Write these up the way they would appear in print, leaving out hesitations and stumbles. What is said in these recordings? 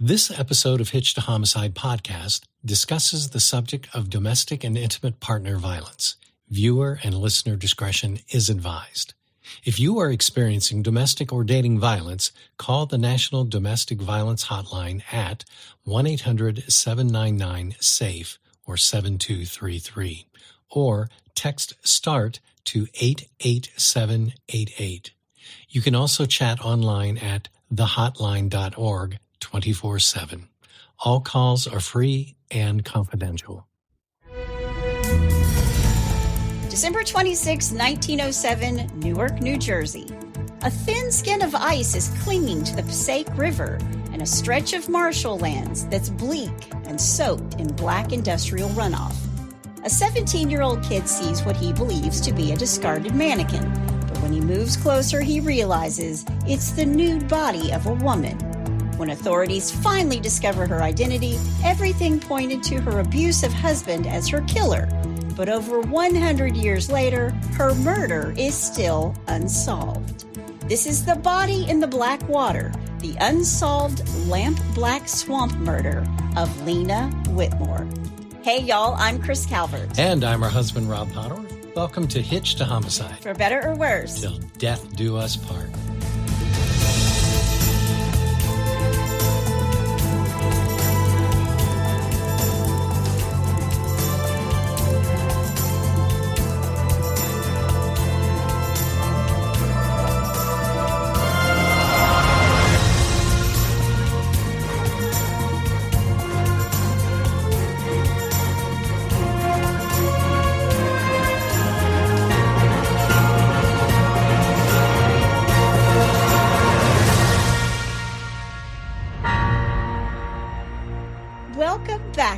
This episode of Hitched to Homicide podcast discusses the subject of domestic and intimate partner violence. Viewer and listener discretion is advised. If you are experiencing domestic or dating violence, call the National Domestic Violence Hotline at 1-800-799-SAFE or 7233, or text START to 88788. You can also chat online at thehotline.org 24/7. All calls are free and confidential. December 26, 1907, Newark, New Jersey. A thin skin of ice is clinging to the Passaic River and a stretch of marshal lands that's bleak and soaked in black industrial runoff. A 17-year-old kid sees what he believes to be a discarded mannequin, but when he moves closer, he realizes it's the nude body of a woman. When authorities finally discover her identity, everything pointed to her abusive husband as her killer. But over 100 years later, her murder is still unsolved. This is The Body in the Black Water, the unsolved Lampblack Swamp murder of Lena Whitmore. Hey, y'all, I'm Chris Calvert. And I'm her husband, Rob Potter. Welcome to Hitched to Homicide. For better or worse. Till death do us part.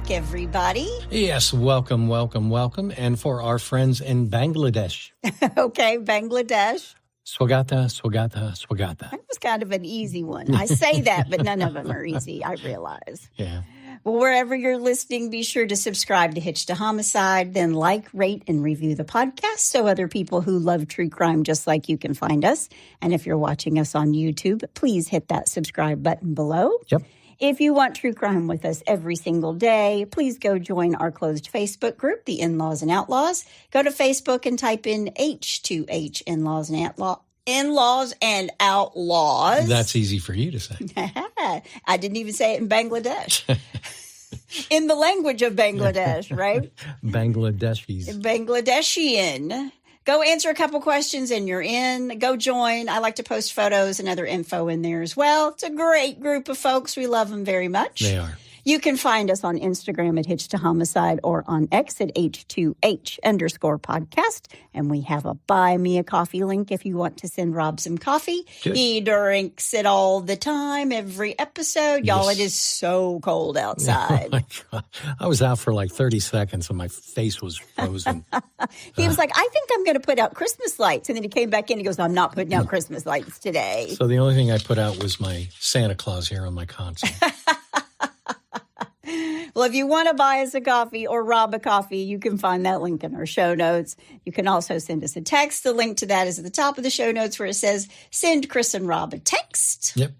Everybody. Yes, welcome. And for our friends in Bangladesh. Okay, Bangladesh. Swagata. That was kind of an easy one. I say that, but none of them are easy, I realize. Yeah. Well, wherever you're listening, be sure to subscribe to Hitched to Homicide, then like, rate, and review the podcast so other people who love true crime just like you can find us. And if you're watching us on YouTube, please hit that subscribe button below. Yep. If you want true crime with us every single day, please go join our closed Facebook group, The In-Laws and Outlaws. Go to Facebook and type in H2H, In-Laws and Outlaws. That's easy for you to say. I didn't even say it in Bangladesh. In the language of Bangladesh, right? Bangladeshis. Bangladeshian. Go answer a couple questions and you're in. Go join. I like to post photos and other info in there as well. It's a great group of folks. We love them very much. They are. You can find us on Instagram at Hitched to Homicide or on X at H2H_podcast. And we have a Buy Me a Coffee link if you want to send Rob some coffee. Good. He drinks it all the time, every episode. Y'all, Yes. It is so cold outside. Oh my God. I was out for like 30 seconds and my face was frozen. He was like, I think I'm going to put out Christmas lights. And then he came back in. He goes, I'm not putting out Christmas lights today. So the only thing I put out was my Santa Claus here on my console. Well, if you want to buy us a coffee or Rob a coffee, you can find that link in our show notes. You can also send us a text. The link to that is at the top of the show notes where it says, send Chris and Rob a text. Yep.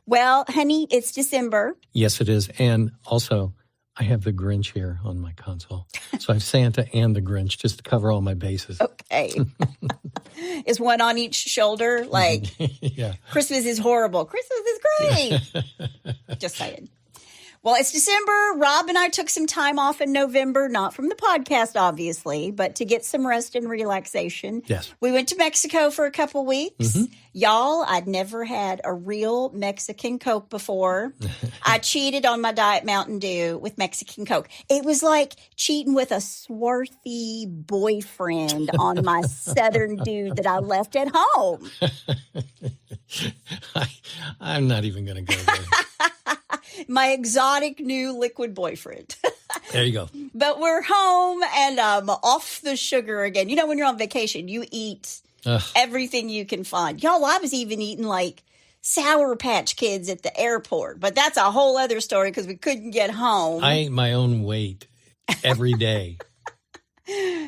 Well, honey, it's December. Yes, it is. And also, I have the Grinch here on my console. So I have Santa and the Grinch just to cover all my bases. Okay. Is one on each shoulder? Like, Yeah. Christmas is horrible. Christmas is great. Just saying. Well, it's December. Rob and I took some time off in November, not from the podcast, obviously, but to get some rest and relaxation. Yes. We went to Mexico for a couple weeks. Y'all, I'd never had a real Mexican Coke before. I cheated on my Diet Mountain Dew with Mexican Coke. It was like cheating with a swarthy boyfriend on my Southern dude that I left at home. I'm not even going to go there. My exotic new liquid boyfriend. There you go. But we're home and off the sugar again. You know, when you're on vacation, you eat everything you can find. Y'all, I was even eating like Sour Patch Kids at the airport. But that's a whole other story because we couldn't get home. I ate my own weight every day.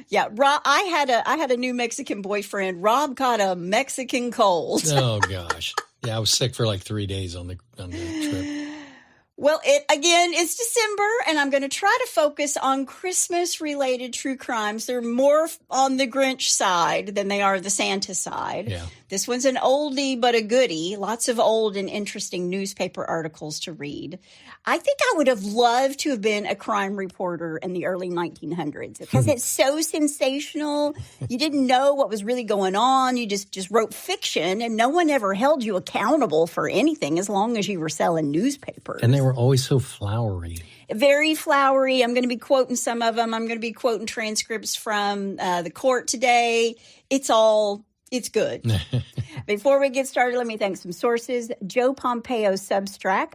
Yeah, Rob, I had a new Mexican boyfriend. Rob caught a Mexican cold. Oh, gosh. Yeah, I was sick for like 3 days on the trip. Well, it's December, and I'm going to try to focus on Christmas-related true crimes. They're more on the Grinch side than they are the Santa side. Yeah. This one's an oldie but a goodie. Lots of old and interesting newspaper articles to read. I think I would have loved to have been a crime reporter in the early 1900s because it's so sensational. You didn't know what was really going on. You just wrote fiction, and no one ever held you accountable for anything as long as you were selling newspapers. And they were always so flowery. Very flowery. I'm going to be quoting some of them. I'm going to be quoting transcripts from the court today. It's good. Before we get started, let me thank some sources. Joe Pompeo's Substack,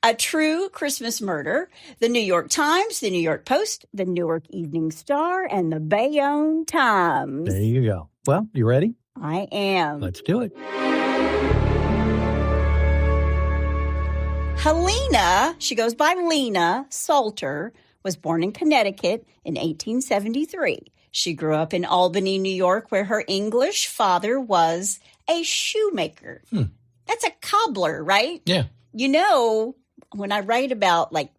A True Christmas Murder, the New York Times, the New York Post, the Newark Evening Star, and the Bayonne Times. There you go. Well, you ready? I am. Let's do it. Helena, she goes by Lena Salter, was born in Connecticut in 1873. She grew up in Albany, New York, where her English father was a shoemaker. That's a cobbler, right? Yeah. You know, when I write about like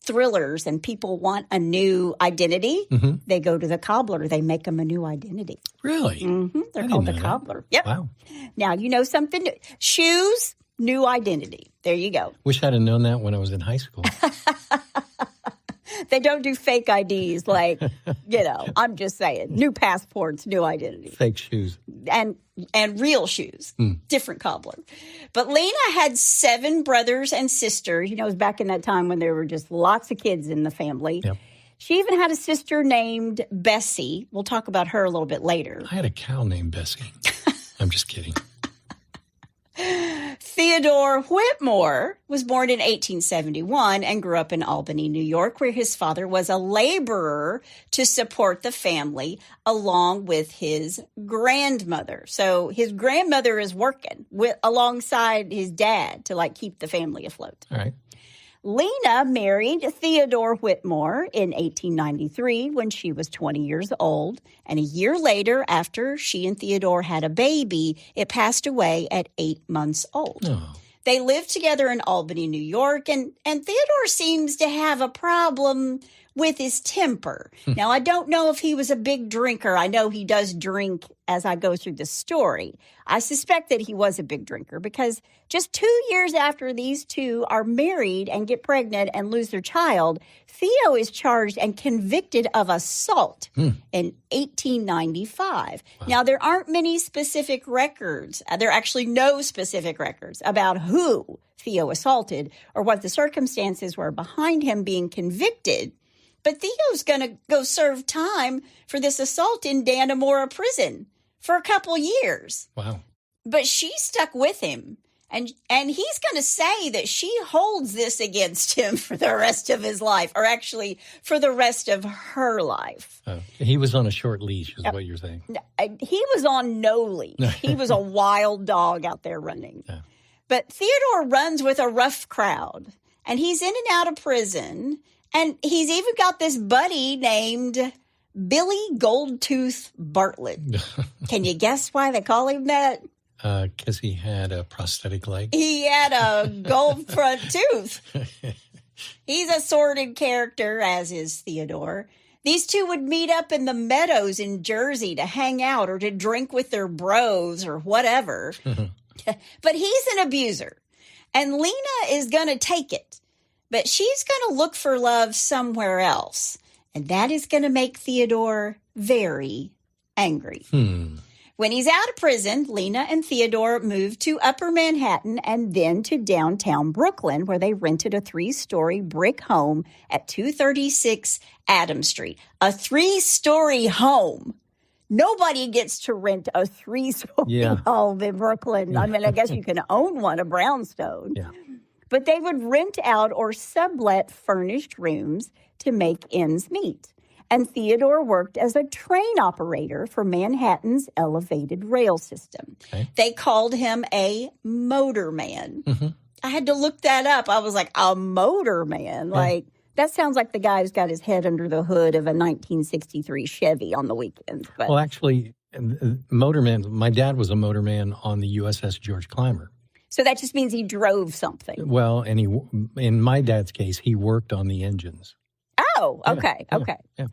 thrillers and people want a new identity, they go to the cobbler. They make them a new identity. Really? They're called the cobbler. Yep. Wow. Now, you know something new. Shoes, new identity. There you go. Wish I'd have known that when I was in high school. They don't do fake IDs like, I'm just saying. New passports, new identity. Fake shoes. And real shoes. Different cobbler. But Lena had 7 brothers and sisters. You know, it was back in that time when there were just lots of kids in the family. Yep. She even had a sister named Bessie. We'll talk about her a little bit later. I had a cow named Bessie. I'm just kidding. Theodore Whitmore was born in 1871 and grew up in Albany, New York, where his father was a laborer to support the family along with his grandmother. So his grandmother is working alongside his dad to keep the family afloat. All right. Lena married Theodore Whitmore in 1893 when she was 20 years old. And a year later, after she and Theodore had a baby, it passed away at 8 months old. Oh. They lived together in Albany, New York, and Theodore seems to have a problem with his temper. Now, I don't know if he was a big drinker. I know he does drink as I go through the story. I suspect that he was a big drinker because just 2 years after these two are married and get pregnant and lose their child, Theo is charged and convicted of assault in 1895. Wow. Now, there aren't many specific records. There are actually no specific records about who Theo assaulted or what the circumstances were behind him being convicted. But Theo's going to go serve time for this assault in Dannemora prison for a couple years. Wow. But she stuck with him. And he's going to say that she holds this against him for the rest of his life, or actually for the rest of her life. Oh, he was on a short leash is what you're saying. He was on no leash. He was a wild dog out there running. Yeah. But Theodore runs with a rough crowd, and he's in and out of prison. And he's even got this buddy named Billy Goldtooth Bartlett. Can you guess why they call him that? Because he had a prosthetic leg. He had a gold front tooth. He's a sordid character, as is Theodore. These two would meet up in the meadows in Jersey to hang out or to drink with their bros or whatever. But he's an abuser. And Lena is going to take it. But she's going to look for love somewhere else. And that is going to make Theodore very angry. When he's out of prison, Lena and Theodore moved to Upper Manhattan and then to downtown Brooklyn, where they rented a 3-story brick home at 236 Adams Street. A 3-story home. Nobody gets to rent a 3-story home in Brooklyn. I mean, I guess you can own one, a brownstone. Yeah. But they would rent out or sublet furnished rooms to make ends meet. And Theodore worked as a train operator for Manhattan's elevated rail system. Okay. They called him a motorman. I had to look that up. I was like, a motorman? Like, that sounds like the guy who's got his head under the hood of a 1963 Chevy on the weekends. But. Well, actually, motorman, my dad was a motorman on the USS George Clymer. So that just means he drove something. Well, and in my dad's case, he worked on the engines. Oh, okay, okay. Yeah.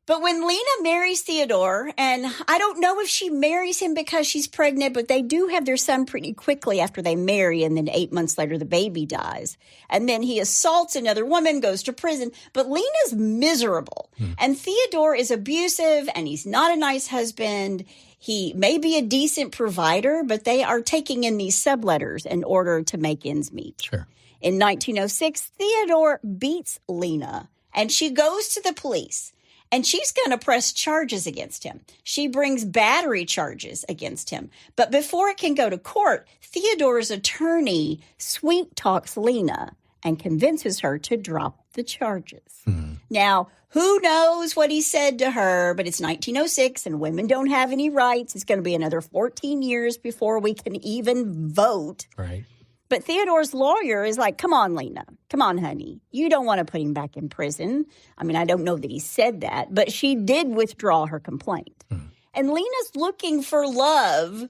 But when Lena marries Theodore, and I don't know if she marries him because she's pregnant, but they do have their son pretty quickly after they marry, and then 8 months later, the baby dies. And then he assaults another woman, goes to prison. But Lena's miserable, and Theodore is abusive, and he's not a nice husband. He may be a decent provider, but they are taking in these subletters in order to make ends meet. Sure. In 1906, Theodore beats Lena, and she goes to the police. And she's going to press charges against him. She brings battery charges against him. But before it can go to court, Theodore's attorney sweet talks Lena and convinces her to drop the charges. Now, who knows what he said to her, but it's 1906 and women don't have any rights. It's going to be another 14 years before we can even vote. Right. But Theodore's lawyer is like, come on, Lena. Come on, honey. You don't want to put him back in prison. I mean, I don't know that he said that, but she did withdraw her complaint. And Lena's looking for love,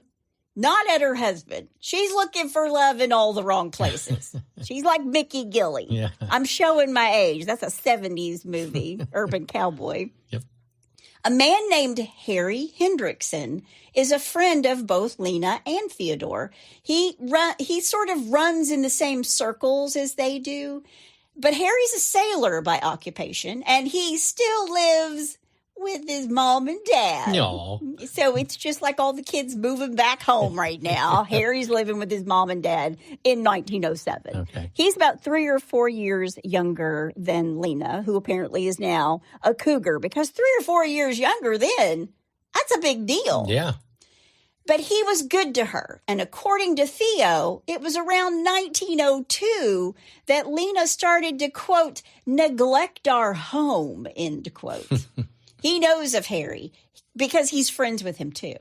not at her husband. She's looking for love in all the wrong places. She's like Mickey Gilley. Yeah. I'm showing my age. That's a 70s movie, Urban Cowboy. Yep. A man named Harry Hendrickson is a friend of both Lena and Theodore. He sort of runs in the same circles as they do, but Harry's a sailor by occupation, and he still lives with his mom and dad. No. So it's just like all the kids moving back home right now. Harry's living with his mom and dad in 1907. Okay. He's about 3 or 4 years younger than Lena, who apparently is now a cougar, because 3 or 4 years younger then, that's a big deal. Yeah. But he was good to her. And according to Theo, it was around 1902 that Lena started to, quote, neglect our home, end quote. He knows of Harry because he's friends with him, too.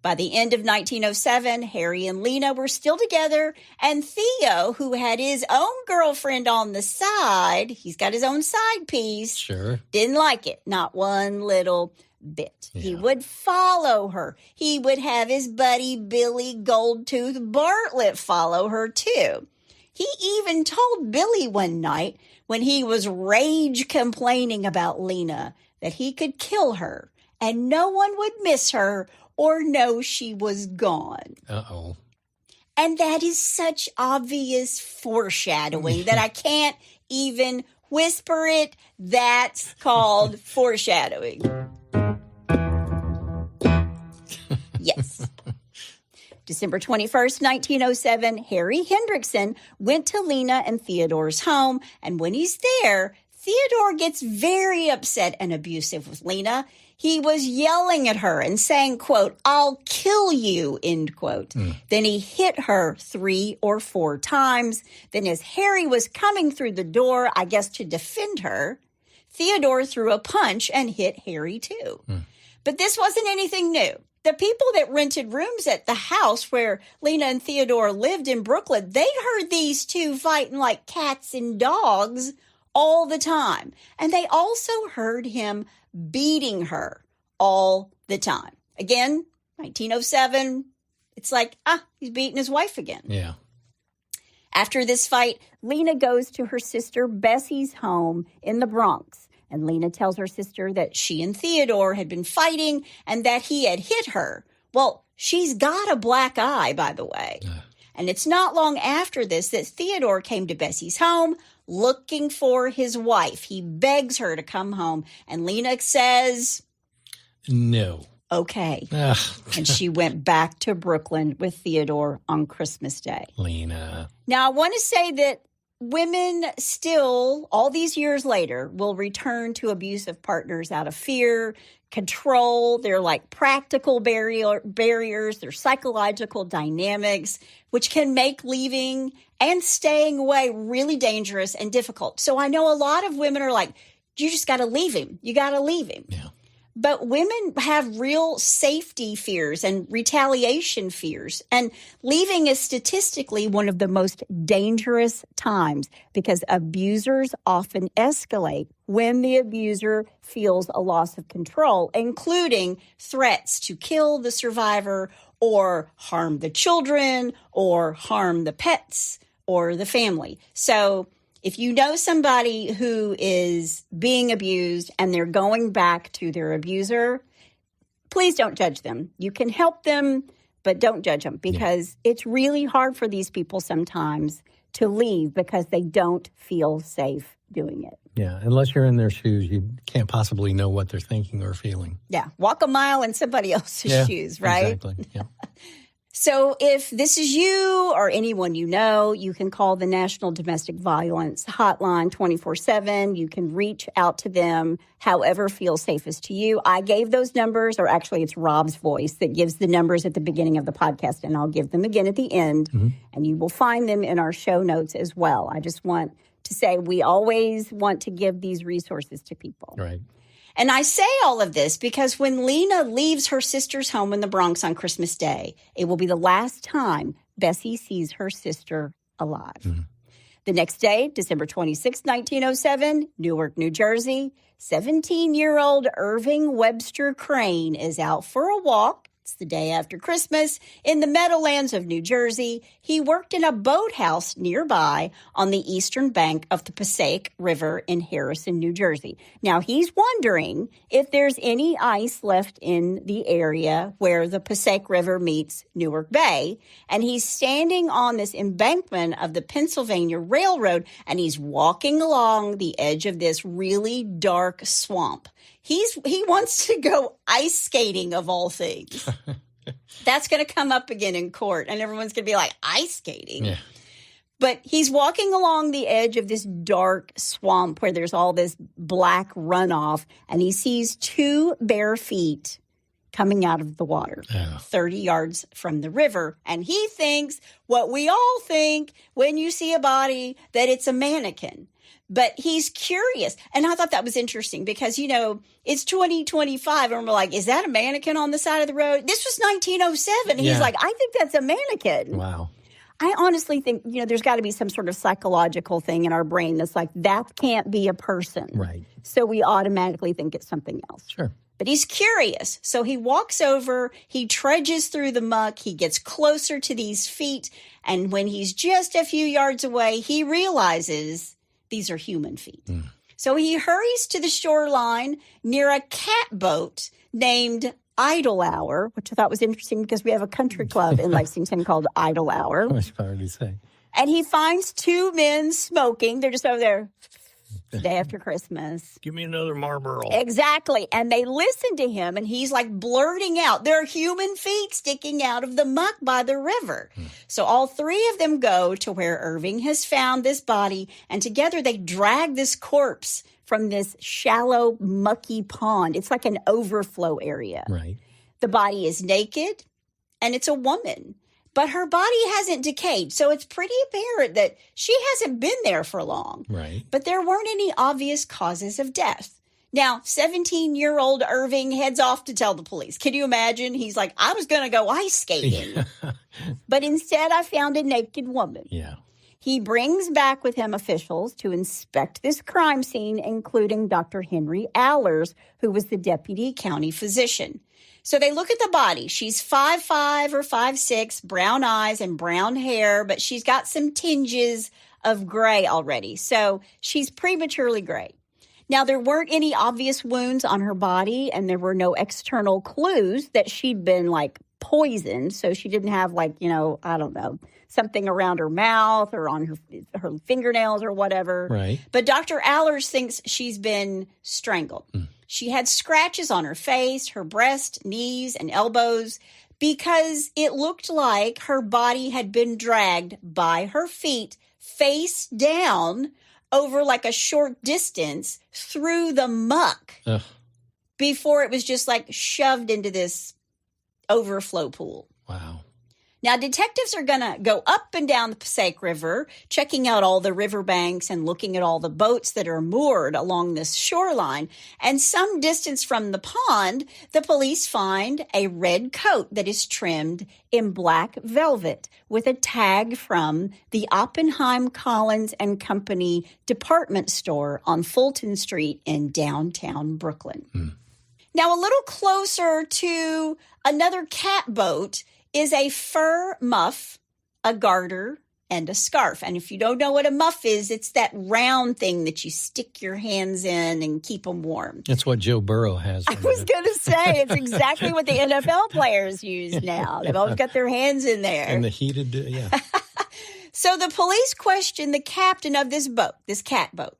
By the end of 1907, Harry and Lena were still together, and Theo, who had his own girlfriend on the side, he's got his own side piece, Sure. didn't like it, not one little bit. Yeah. He would follow her. He would have his buddy Billy Goldtooth Bartlett follow her, too. He even told Billy one night when he was rage complaining about Lena that he could kill her and no one would miss her or know she was gone. Uh-oh. And that is such obvious foreshadowing that I can't even whisper it. That's called foreshadowing. Yes. December 21st, 1907, Harry Hendrickson went to Lena and Theodore's home, and when he's there, Theodore gets very upset and abusive with Lena. He was yelling at her and saying, quote, I'll kill you, end quote. Then he hit her 3 or 4 times. Then as Harry was coming through the door, I guess to defend her, Theodore threw a punch and hit Harry too. But this wasn't anything new. The people that rented rooms at the house where Lena and Theodore lived in Brooklyn, they'd heard these two fighting like cats and dogs all the time. And they also heard him beating her all the time. Again, 1907, it's like, he's beating his wife again. Yeah. After this fight, Lena goes to her sister Bessie's home in the Bronx. And Lena tells her sister that she and Theodore had been fighting and that he had hit her. Well, she's got a black eye, by the way. And it's not long after this that Theodore came to Bessie's home looking for his wife. He begs her to come home. And Lena says, no. Okay. And she went back to Brooklyn with Theodore on Christmas Day. Lena. Now, I want to say that women still, all these years later, will return to abusive partners out of fear, control. They're like practical barriers. They're psychological dynamics, which can make leaving and staying away really dangerous and difficult. So I know a lot of women are like, you just got to leave him. You got to leave him. Yeah. But women have real safety fears and retaliation fears. And leaving is statistically one of the most dangerous times because abusers often escalate when the abuser feels a loss of control, including threats to kill the survivor or harm the children or harm the pets or the family. So if you know somebody who is being abused and they're going back to their abuser, please don't judge them. You can help them, but don't judge them, because it's really hard for these people sometimes to leave because they don't feel safe doing it. Yeah, unless you're in their shoes, you can't possibly know what they're thinking or feeling. Yeah, walk a mile in somebody else's shoes, right? Exactly, yeah. So if this is you or anyone you know, you can call the National Domestic Violence Hotline 24/7. You can reach out to them however feels safest to you. I gave those numbers, or actually it's Rob's voice that gives the numbers at the beginning of the podcast, and I'll give them again at the end, and you will find them in our show notes as well. I just want to say we always want to give these resources to people. Right. And I say all of this because when Lena leaves her sister's home in the Bronx on Christmas Day, it will be the last time Bessie sees her sister alive. The next day, December 26, 1907, Newark, New Jersey, 17-year-old Irving Webster Crane is out for a walk. It's the day after Christmas in the Meadowlands of New Jersey. He worked in a boathouse nearby on the eastern bank of the Passaic River in Harrison, New Jersey. Now, he's wondering if there's any ice left in the area where the Passaic River meets Newark Bay. And he's standing on this embankment of the Pennsylvania Railroad, and he's walking along the edge of this really dark swamp. He wants to go ice skating, of all things. That's going to come up again in court, and everyone's going to be like, ice skating? Yeah. But he's walking along the edge of this dark swamp where there's all this black runoff, and he sees two bare feet coming out of the water, 30 yards from the river. And he thinks what we all think when you see a body, that it's a mannequin. But he's curious. And I thought that was interesting because, you know, it's 2025 and we're like, is that a mannequin on the side of the road? This was 1907. And he's like, I think that's a mannequin. Wow. I honestly think, you know, there's got to be some sort of psychological thing in our brain that's like, that can't be a person. Right. So we automatically think it's something else. Sure. But he's curious. So he walks over, he trudges through the muck, he gets closer to these feet. And when he's just a few yards away, he realizes these are human feet. So he hurries to the shoreline near a catboat named Idle Hour, which I thought was interesting because we have a country club in Lexington called Idle Hour. I should already say. And he finds two men smoking. They're just over there the day after Christmas. Give me another Marlboro. Exactly. And they listen to him, and he's like blurting out, there are human feet sticking out of the muck by the river. So all three of them go to where Irving has found this body, and together they drag this corpse from this shallow, mucky pond. It's like an overflow area. Right. The body is naked, and it's a woman. But her body hasn't decayed, so it's pretty apparent that she hasn't been there for long. Right. But there weren't any obvious causes of death. Now, 17-year-old Irving heads off to tell the police. Can you imagine? He's like, I was going to go ice skating. But instead, I found a naked woman. Yeah. He brings back with him officials to inspect this crime scene, including Dr. Henry Allers, who was the deputy county physician. So they look at the body. She's 5'5" or 5'6", brown eyes and brown hair, but she's got some tinges of gray already. So she's prematurely gray. Now, there weren't any obvious wounds on her body, and there were no external clues that she'd been, like, poisoned. So she didn't have, like, you know, I don't know, something around her mouth or on her fingernails or whatever. Right. But Dr. Allers thinks she's been strangled. She had scratches on her face, her breast, knees, and elbows because it looked like her body had been dragged by her feet face down over like a short distance through the muck before it was just like shoved into this overflow pool. Wow. Now, detectives are going to go up and down the Passaic River, checking out all the riverbanks and looking at all the boats that are moored along this shoreline. And some distance from the pond, the police find a red coat that is trimmed in black velvet with a tag from the Oppenheim, Collins and Company department store on Fulton Street in downtown Brooklyn. Now, a little closer to another catboat is a fur muff, a garter, and a scarf. And if you don't know what a muff is, it's that round thing that you stick your hands in and keep them warm. That's what Joe Burrow has. I was going to say, it's exactly what the NFL players use now. They've always got their hands in there. And the heated, yeah. So the police questioned the captain of this boat, this cat boat,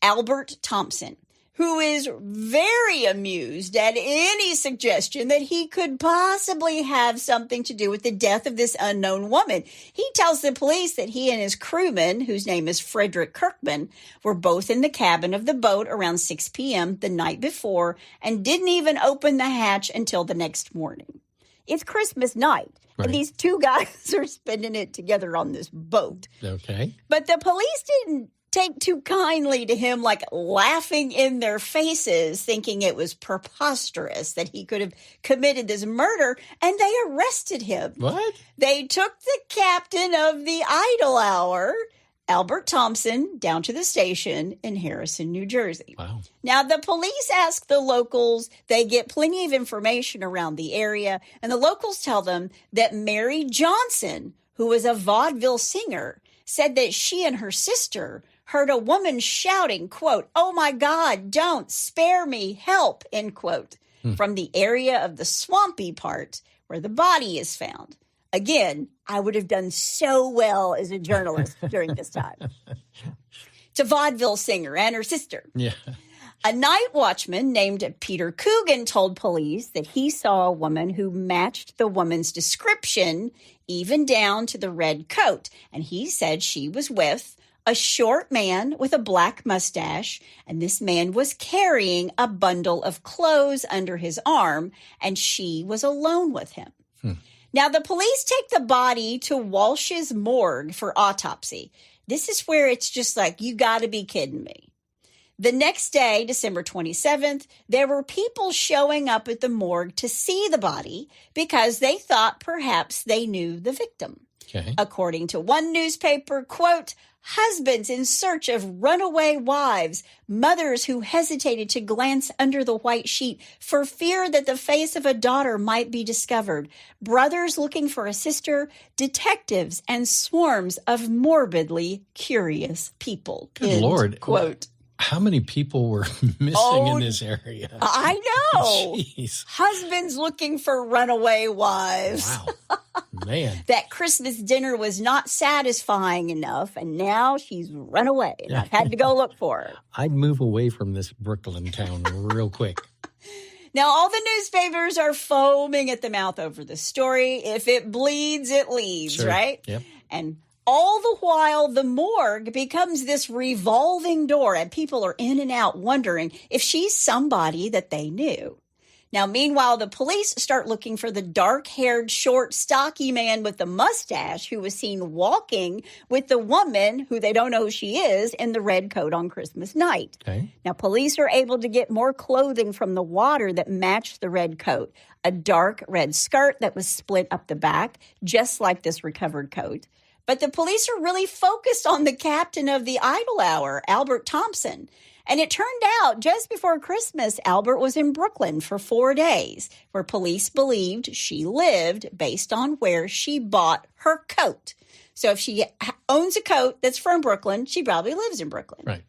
Albert Thompson, who is very amused at any suggestion that he could possibly have something to do with the death of this unknown woman. He tells the police that he and his crewman, whose name is Frederick Kirkman, were both in the cabin of the boat around 6 p.m. the night before and didn't even open the hatch until the next morning. It's Christmas night, right, and these two guys are spending it together on this boat. Okay. But the police didn't take too kindly to him, like laughing in their faces, thinking it was preposterous that he could have committed this murder, and they arrested him. What? They took the captain of the Idle Hour, Albert Thompson, down to the station in Harrison, New Jersey. Wow. Now, the police ask the locals. They get plenty of information around the area, and the locals tell them that Mary Johnson, who was a vaudeville singer, said that she and her sister heard a woman shouting, quote, "Oh my God, don't, spare me, help," end quote, from the area of the swampy part where the body is found. Again, I would have done so well as a journalist during this time. It's a vaudeville singer and her sister. Yeah. A night watchman named Peter Coogan told police that he saw a woman who matched the woman's description, even down to the red coat. And he said she was with a short man with a black mustache, and this man was carrying a bundle of clothes under his arm, and she was alone with him. Now, the police take the body to Walsh's morgue for autopsy. This is where it's just like, you got to be kidding me. The next day, December 27th, there were people showing up at the morgue to see the body because they thought perhaps they knew the victim. Okay. According to one newspaper, quote, "Husbands in search of runaway wives, mothers who hesitated to glance under the white sheet for fear that the face of a daughter might be discovered, brothers looking for a sister, detectives, and swarms of morbidly curious people." Good end Lord. Quote. How many people were missing in this area? I know. Jeez. Husbands looking for runaway wives. Wow. Man. That Christmas dinner was not satisfying enough, and now she's run away, and I've had to go look for her. I'd move away from this Brooklyn town real quick. Now, all the newspapers are foaming at the mouth over the story. If it bleeds, it leads, Sure. right? Yep. And all the while, the morgue becomes this revolving door, and people are in and out wondering if she's somebody that they knew. Now, meanwhile, the police start looking for the dark-haired, short, stocky man with the mustache who was seen walking with the woman, who they don't know who she is, in the red coat on Christmas night. Okay. Now, police are able to get more clothing from the water that matched the red coat, a dark red skirt that was split up the back, just like this recovered coat. But the police are really focused on the captain of the Idle Hour, Albert Thompson. And it turned out just before Christmas, Albert was in Brooklyn for 4 days, where police believed she lived based on where she bought her coat. So if she owns a coat that's from Brooklyn, she probably lives in Brooklyn. Right.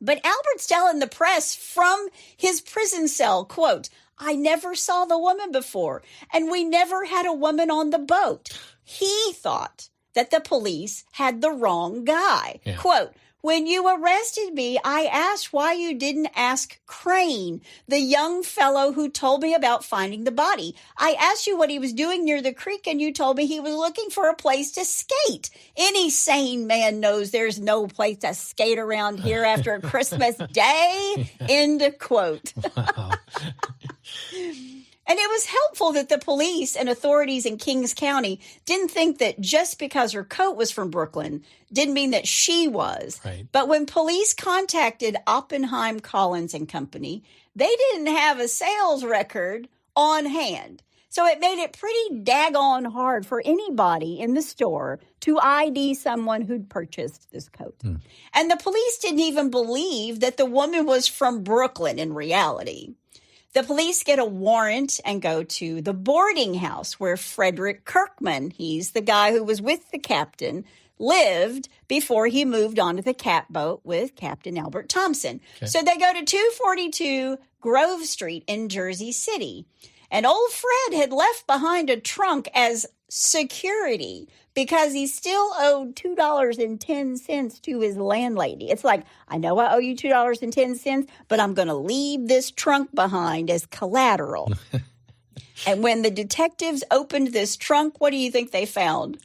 But Albert's telling the press from his prison cell, quote, "I never saw the woman before, and we never had a woman on the boat." He thought that the police had the wrong guy. Yeah. Quote, "When you arrested me, I asked why you didn't ask Crane, the young fellow who told me about finding the body. I asked you what he was doing near the creek, and you told me he was looking for a place to skate. Any sane man knows there's no place to skate around here after a Christmas day." End quote. Wow. And it was helpful that the police and authorities in Kings County didn't think that just because her coat was from Brooklyn didn't mean that she was. Right. But when police contacted Oppenheim, Collins and Company, they didn't have a sales record on hand. So it made it pretty daggone hard for anybody in the store to ID someone who'd purchased this coat. And the police didn't even believe that the woman was from Brooklyn in reality. The police get a warrant and go to the boarding house where Frederick Kirkman, he's the guy who was with the captain, lived before he moved on to the catboat with Captain Albert Thompson. Okay. So they go to 242 Grove Street in Jersey City. And old Fred had left behind a trunk as security because he still owed $2.10 to his landlady. It's like, I know I owe you $2.10, but I'm going to leave this trunk behind as collateral. And when the detectives opened this trunk, what do you think they found?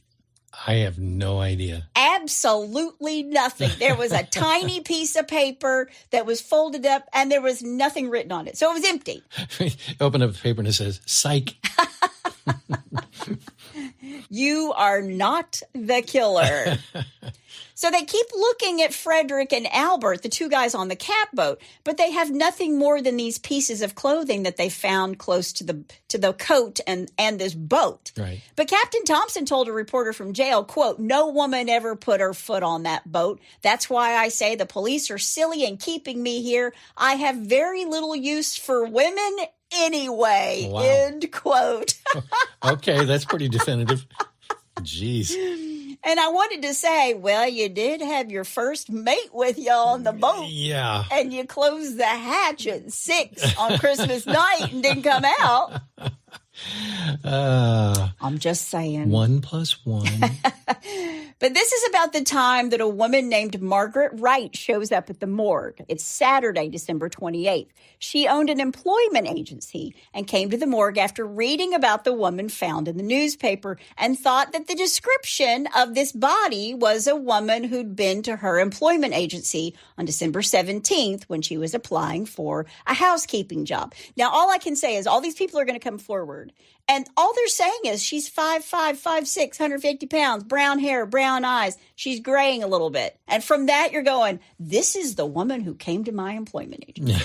I have no idea. Absolutely nothing. There was a tiny piece of paper that was folded up, and there was nothing written on it. So it was empty. Open up the paper and it says, psych. You are not the killer. So they keep looking at Frederick and Albert, the two guys on the catboat, but they have nothing more than these pieces of clothing that they found close to the coat and this boat. Right. But Captain Thompson told a reporter from jail, quote, "No woman ever put her foot on that boat. That's why I say the police are silly in keeping me here. I have very little use for women anyway." Wow. End quote. Okay, that's pretty definitive. Jeez. And I wanted to say, well, you did have your first mate with you on the boat. Yeah. And you closed the hatch at 6 on Christmas night and didn't come out. I'm just saying. 1 + 1. But this is about the time that a woman named Margaret Wright shows up at the morgue. It's Saturday, December 28th. She owned an employment agency and came to the morgue after reading about the woman found in the newspaper and thought that the description of this body was a woman who'd been to her employment agency on December 17th when she was applying for a housekeeping job. Now, all I can say is all these people are going to come forward. And all they're saying is she's 5'5", 5'6", 150 pounds, brown hair, brown eyes. She's graying a little bit. And from that, you're going, this is the woman who came to my employment agency.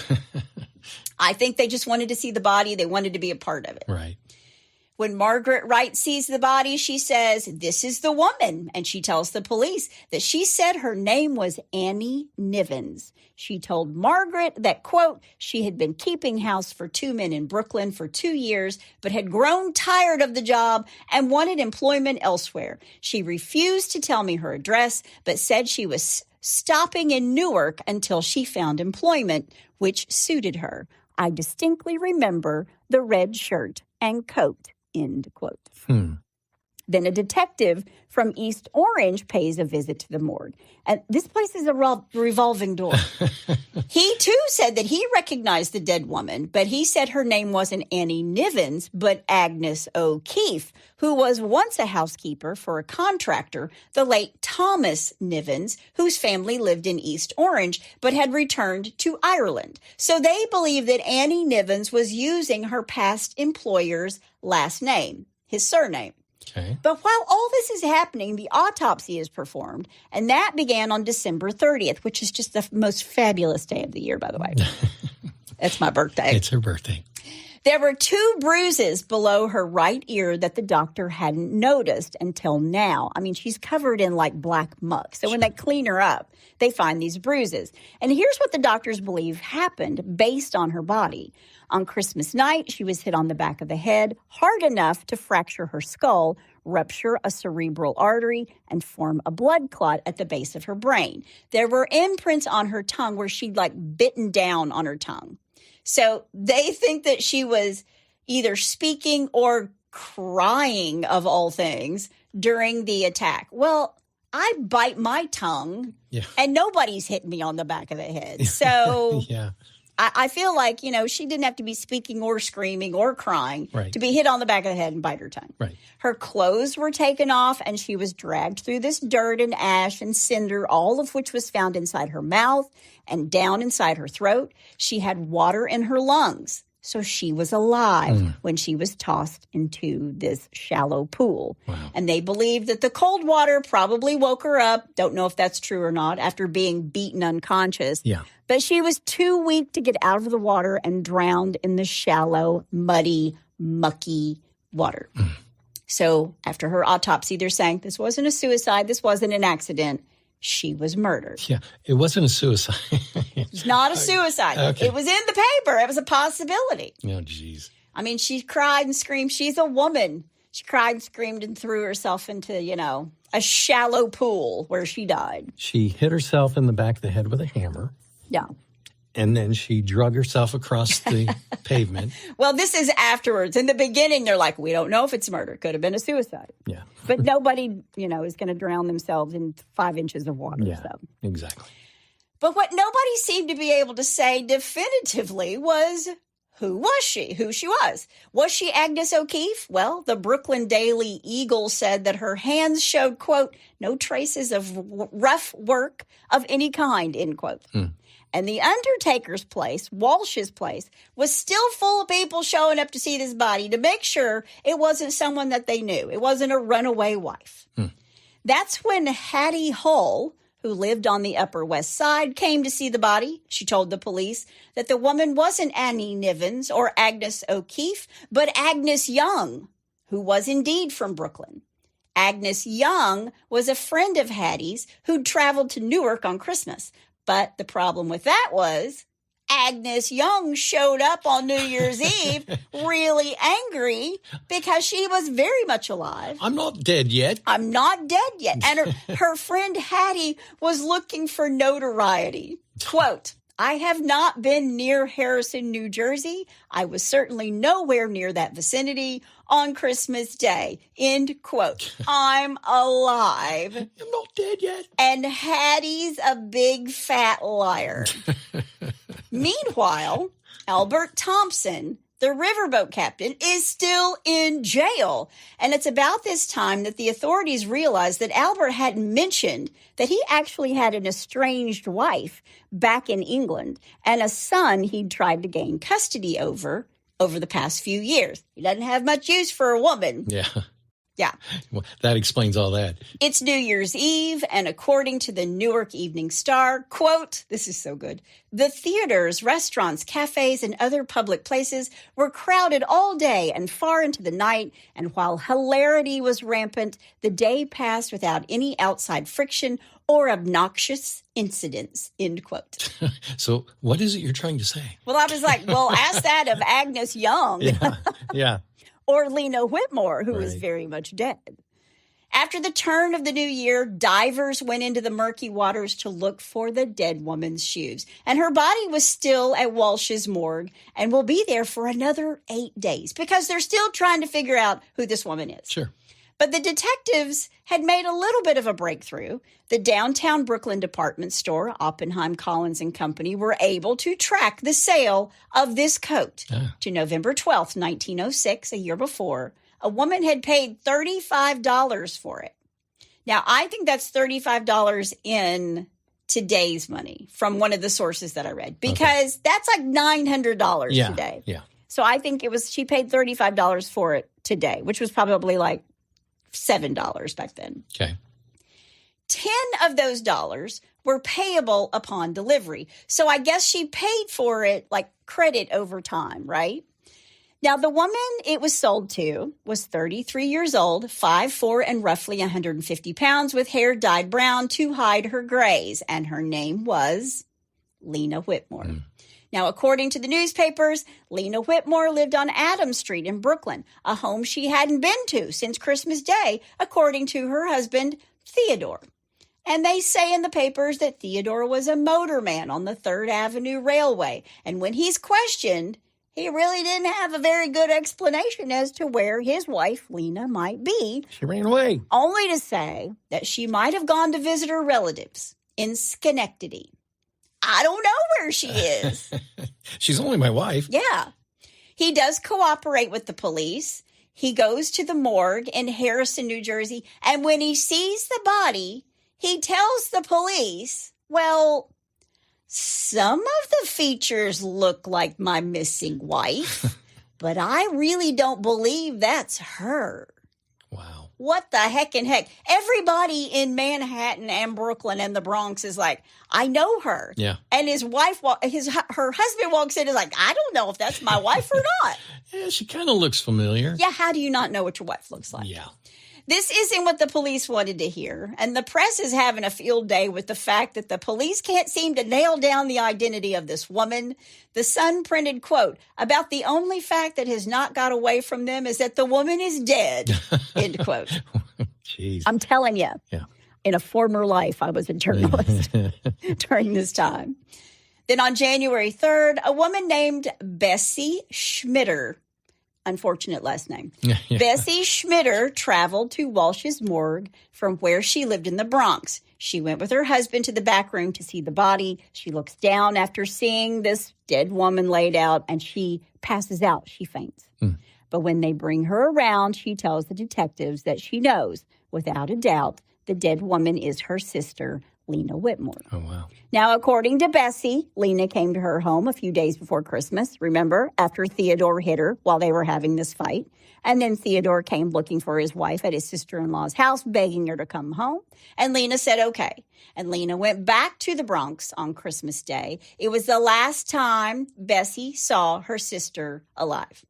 I think they just wanted to see the body. They wanted to be a part of it. Right. When Margaret Wright sees the body, she says, "This is the woman." And she tells the police that she said her name was Annie Nivens. She told Margaret that, quote, she had been keeping house for 2 men in Brooklyn for 2 years, but had grown tired of the job and wanted employment elsewhere. She refused to tell me her address, but said she was stopping in Newark until she found employment, which suited her. I distinctly remember the red shirt and coat. End quote. Then a detective from East Orange pays a visit to the morgue. And this place is a revolving door. He, too, said that he recognized the dead woman, but he said her name wasn't Annie Nivens, but Agnes O'Keefe, who was once a housekeeper for a contractor, the late Thomas Nivens, whose family lived in East Orange, but had returned to Ireland. So they believe that Annie Nivens was using her past employer's last name, his surname. Okay. But while all this is happening, the autopsy is performed, and that began on December 30th, which is just the most fabulous day of the year, by the way. That's my birthday. It's her birthday. There were 2 bruises below her right ear that the doctor hadn't noticed until now. I mean, she's covered in like black muck. So when they clean her up, they find these bruises. And here's what the doctors believe happened based on her body. On Christmas night, she was hit on the back of the head hard enough to fracture her skull, rupture a cerebral artery, and form a blood clot at the base of her brain. There were imprints on her tongue where she'd like bitten down on her tongue. So they think that she was either speaking or crying, of all things, during the attack. Well, I bite my tongue, and nobody's hitting me on the back of the head. So yeah. I feel like, she didn't have to be speaking or screaming or crying to be hit on the back of the head and bite her tongue. Right. Her clothes were taken off, and she was dragged through this dirt and ash and cinder, all of which was found inside her mouth and down inside her throat. She had water in her lungs, so she was alive when she was tossed into this shallow pool. Wow. And they believe that the cold water probably woke her up. Don't know if that's true or not, after being beaten unconscious. Yeah. But she was too weak to get out of the water and drowned in the shallow, muddy, mucky water. So after her autopsy, they're saying this wasn't a suicide, this wasn't an accident. she was murdered. Yeah, it wasn't a suicide. It's not a suicide. Okay. It was in the paper. It was a possibility. Oh, jeez. I mean, she cried and screamed. She's a woman. She cried and screamed and threw herself into, a shallow pool where she died. She hit herself in the back of the head with a hammer. Yeah. And then she drug herself across the pavement. Well, this is afterwards. In the beginning, they're like, we don't know if it's murder. Could have been a suicide. Yeah. But nobody, is going to drown themselves in 5 inches of water. Yeah, so. exactly. But what nobody seemed to be able to say definitively was, who was she? Who she was. Was she Agnes O'Keefe? Well, the Brooklyn Daily Eagle said that her hands showed, quote, no traces of rough work of any kind, end quote. And the undertaker's place, Walsh's place, was still full of people showing up to see this body to make sure it wasn't someone that they knew. It wasn't a runaway wife. That's when Hattie Hull, who lived on the Upper West Side, came to see the body. She told the police that the woman wasn't Annie Nivens or Agnes O'Keefe, but Agnes Young, who was indeed from Brooklyn. Agnes Young was a friend of Hattie's who'd traveled to Newark on Christmas. But the problem with that was Agnes Young showed up on New Year's Eve really angry because she was very much alive. I'm not dead yet. I'm not dead yet. And her friend Hattie was looking for notoriety. Quote, I have not been near Harrison, New Jersey. I was certainly nowhere near that vicinity on Christmas Day. End quote. I'm alive. I'm not dead yet. And Hattie's a big fat liar. Meanwhile, Albert Thompson, the riverboat captain, is still in jail. And it's about this time that the authorities realized that Albert hadn't mentioned that he actually had an estranged wife back in England and a son he'd tried to gain custody over the past few years. He doesn't have much use for a woman. Yeah. Yeah. Well, that explains all that. It's New Year's Eve, and according to the Newark Evening Star, quote, this is so good, the theaters, restaurants, cafes, and other public places were crowded all day and far into the night, and while hilarity was rampant, the day passed without any outside friction or obnoxious incidents, end quote. So what is it you're trying to say? Well, I was like, well, ask that of Agnes Young. Yeah. Or Lena Whitmore, who is very much dead. After the turn of the new year, divers went into the murky waters to look for the dead woman's shoes. And her body was still at Walsh's morgue and will be there for another 8 days because they're still trying to figure out who this woman is. Sure. But the detectives had made a little bit of a breakthrough. The downtown Brooklyn department store, Oppenheim, Collins & Company, were able to track the sale of this coat to November 12th, 1906, a year before. A woman had paid $35 for it. Now, I think that's $35 in today's money from one of the sources that I read because that's like $900 today. Yeah. So I think she paid $35 for it today, which was probably like $7 back then. Okay. 10 of those dollars were payable upon delivery. So I guess she paid for it like credit over time, right? Now, the woman it was sold to was 33 years old, 5'4", and roughly 150 pounds with hair dyed brown to hide her grays. And her name was Lena Whitmore. Now, according to the newspapers, Lena Whitmore lived on Adams Street in Brooklyn, a home she hadn't been to since Christmas Day, according to her husband, Theodore. And they say in the papers that Theodore was a motorman on the 3rd Avenue Railway. And when he's questioned, he really didn't have a very good explanation as to where his wife, Lena, might be. She ran away. Only to say that she might have gone to visit her relatives in Schenectady. I don't know where she is. She's only my wife. Yeah. He does cooperate with the police. He goes to the morgue in Harrison, New Jersey. And when he sees the body, he tells the police, well, some of the features look like my missing wife, but I really don't believe that's her. Wow. What the heck and heck? Everybody in Manhattan and Brooklyn and the Bronx is like, I know her. Yeah. And his wife, her husband walks in and is like, I don't know if that's my wife or not. Yeah, she kind of looks familiar. Yeah, how do you not know what your wife looks like? Yeah. This isn't what the police wanted to hear, and the press is having a field day with the fact that the police can't seem to nail down the identity of this woman. The Sun printed, quote, about the only fact that has not got away from them is that the woman is dead, end quote. Jeez. I'm telling you, in a former life, I was a journalist during this time. Then on January 3rd, a woman named Bessie Schmitter, unfortunate last name. Bessie Schmitter traveled to Walsh's morgue from where she lived in the Bronx. She went with her husband to the back room to see the body. She looks down after seeing this dead woman laid out, and she passes out. She faints. But when they bring her around, she tells the detectives that she knows, without a doubt, the dead woman is her sister, Lena Whitmore. Oh, wow. Now, according to Bessie, Lena came to her home a few days before Christmas, remember, after Theodore hit her while they were having this fight. And then Theodore came looking for his wife at his sister-in-law's house, begging her to come home. And Lena said, okay. And Lena went back to the Bronx on Christmas Day. It was the last time Bessie saw her sister alive.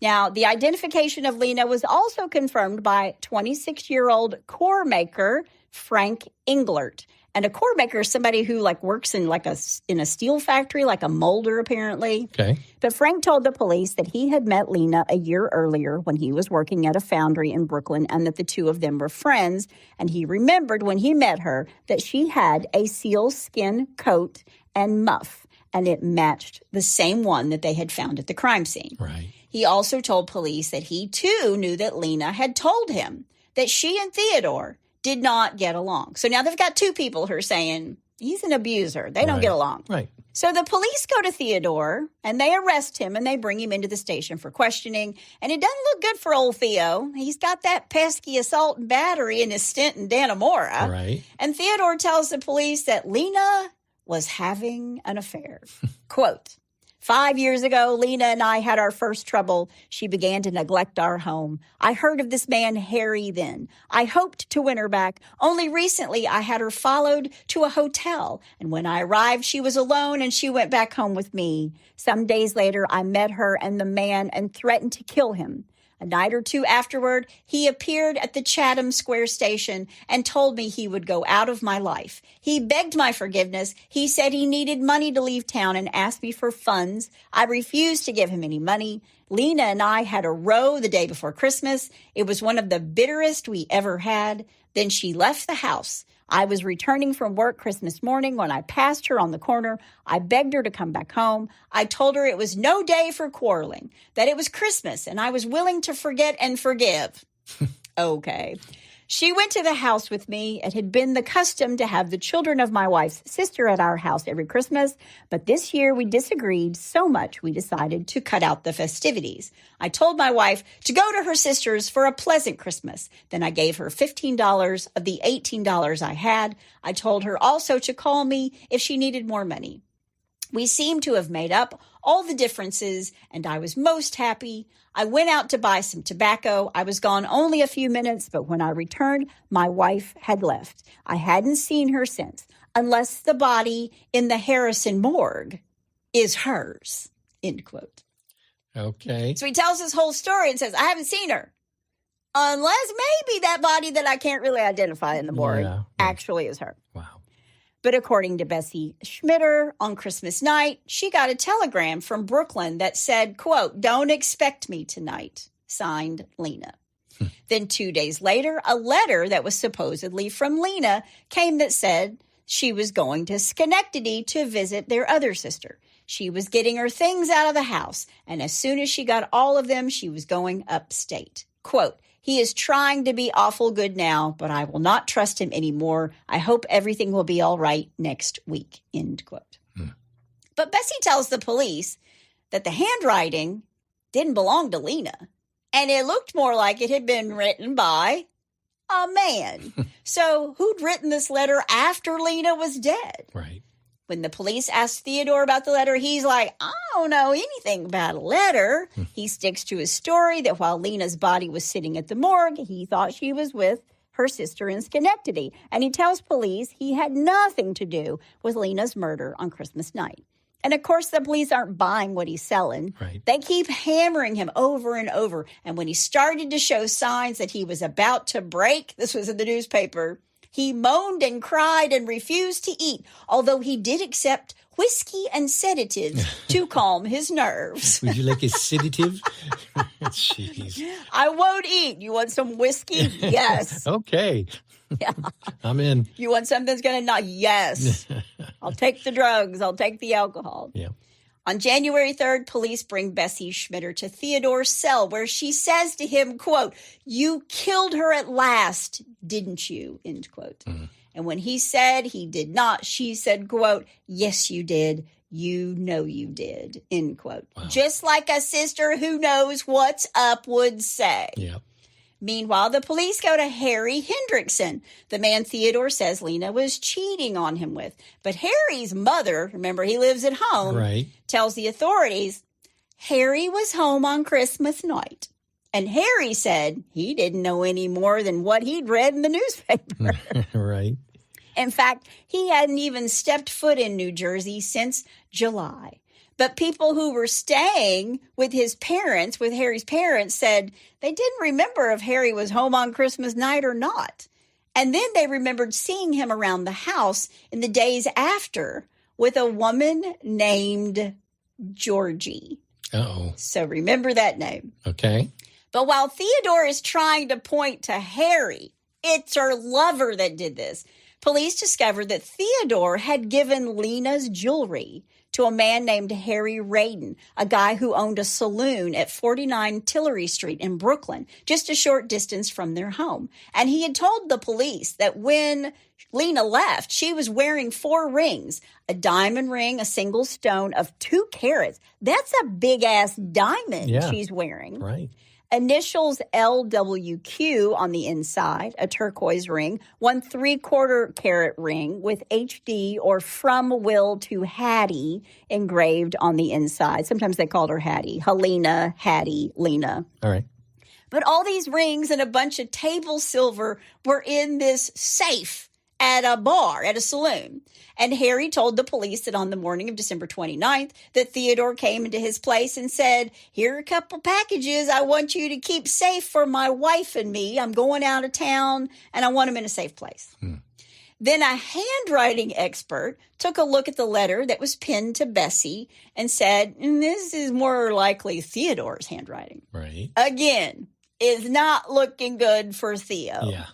Now, the identification of Lena was also confirmed by 26-year-old core maker Frank Englert. And a core maker is somebody who works in a steel factory, like a molder, apparently. Okay. But Frank told the police that he had met Lena a year earlier when he was working at a foundry in Brooklyn, and that the two of them were friends. And he remembered when he met her that she had a sealskin coat and muff, and it matched the same one that they had found at the crime scene. Right. He also told police that he, too, knew that Lena had told him that she and Theodore did not get along. So now they've got two people who are saying he's an abuser. They don't get along. Right. So the police go to Theodore, and they arrest him, and they bring him into the station for questioning. And it doesn't look good for old Theo. He's got that pesky assault and battery in his stint in Dannemora. Right. And Theodore tells the police that Lena was having an affair. Quote, 5 years ago, Lena and I had our first trouble. She began to neglect our home. I heard of this man, Harry, then. I hoped to win her back. Only recently, I had her followed to a hotel. And when I arrived, she was alone, and she went back home with me. Some days later, I met her and the man and threatened to kill him. A night or two afterward, he appeared at the Chatham Square station and told me he would go out of my life. He begged my forgiveness. He said he needed money to leave town and asked me for funds. I refused to give him any money. Lena and I had a row the day before Christmas. It was one of the bitterest we ever had. Then she left the house. I was returning from work Christmas morning when I passed her on the corner. I begged her to come back home. I told her it was no day for quarreling, that it was Christmas, and I was willing to forget and forgive. Okay. She went to the house with me. It had been the custom to have the children of my wife's sister at our house every Christmas, but this year we disagreed so much we decided to cut out the festivities. I told my wife to go to her sister's for a pleasant Christmas. Then I gave her $15 of the $18 I had. I told her also to call me if she needed more money. We seemed to have made up all the differences, and I was most happy. I went out to buy some tobacco. I was gone only a few minutes, but when I returned, my wife had left. I hadn't seen her since, unless the body in the Harrison morgue is hers, end quote. Okay. So he tells his whole story and says, I haven't seen her. Unless maybe that body that I can't really identify in the morgue actually is her. Wow. But according to Bessie Schmitter, on Christmas night, she got a telegram from Brooklyn that said, quote, don't expect me tonight, signed Lena. Then 2 days later, a letter that was supposedly from Lena came that said she was going to Schenectady to visit their other sister. She was getting her things out of the house, and as soon as she got all of them, she was going upstate. Quote, he is trying to be awful good now, but I will not trust him anymore. I hope everything will be all right next week, end quote. But Bessie tells the police that the handwriting didn't belong to Lena, and it looked more like it had been written by a man. So who'd written this letter after Lena was dead? Right. When the police asked Theodore about the letter, he's like, I don't know anything about a letter. He sticks to his story that while Lena's body was sitting at the morgue, he thought she was with her sister in Schenectady. And he tells police he had nothing to do with Lena's murder on Christmas night. And, of course, the police aren't buying what he's selling. Right. They keep hammering him over and over. And when he started to show signs that he was about to break, this was in the newspaper, he moaned and cried and refused to eat, although he did accept whiskey and sedatives to calm his nerves. Would you like a sedative? Jeez. I won't eat. You want some whiskey? Yes. Okay. Yeah. I'm in. You want something that's going to not? Yes. I'll take the drugs. I'll take the alcohol. Yeah. On January 3rd, police bring Bessie Schmitter to Theodore's cell, where she says to him, quote, "You killed her at last, didn't you?" End quote. Mm. And when he said he did not, she said, quote, "Yes, you did. You know you did," end quote. Wow. Just like a sister who knows what's up would say. Yeah. Meanwhile, the police go to Harry Hendrickson, the man Theodore says Lena was cheating on him with. But Harry's mother, remember he lives at home, right, tells the authorities Harry was home on Christmas night. And Harry said he didn't know any more than what he'd read in the newspaper. Right. In fact, he hadn't even stepped foot in New Jersey since July. But people who were staying with his parents, with Harry's parents, said they didn't remember if Harry was home on Christmas night or not. And then they remembered seeing him around the house in the days after with a woman named Georgie. Uh-oh. So remember that name. Okay. But while Theodore is trying to point to Harry, it's her lover that did this, police discovered that Theodore had given Lena's jewelry to a man named Harry Radin, a guy who owned a saloon at 49 Tillery Street in Brooklyn, just a short distance from their home. And he had told the police that when Lena left, she was wearing 4 rings, a diamond ring, a single stone of 2 carats. That's a big-ass diamond she's wearing. Right. Initials LWQ on the inside, a turquoise ring, 1 3/4 carat ring with HD or from Will to Hattie engraved on the inside. Sometimes they called her Hattie. Helena, Hattie, Lena. All right. But all these rings and a bunch of table silver were in this safe at a bar, at a saloon. And Harry told the police that on the morning of December 29th, that Theodore came into his place and said, "Here are a couple packages I want you to keep safe for my wife and me. I'm going out of town and I want them in a safe place." Then a handwriting expert took a look at the letter that was pinned to Bessie and said, "This is more likely Theodore's handwriting." Right. Again, is not looking good for Theo. Yeah.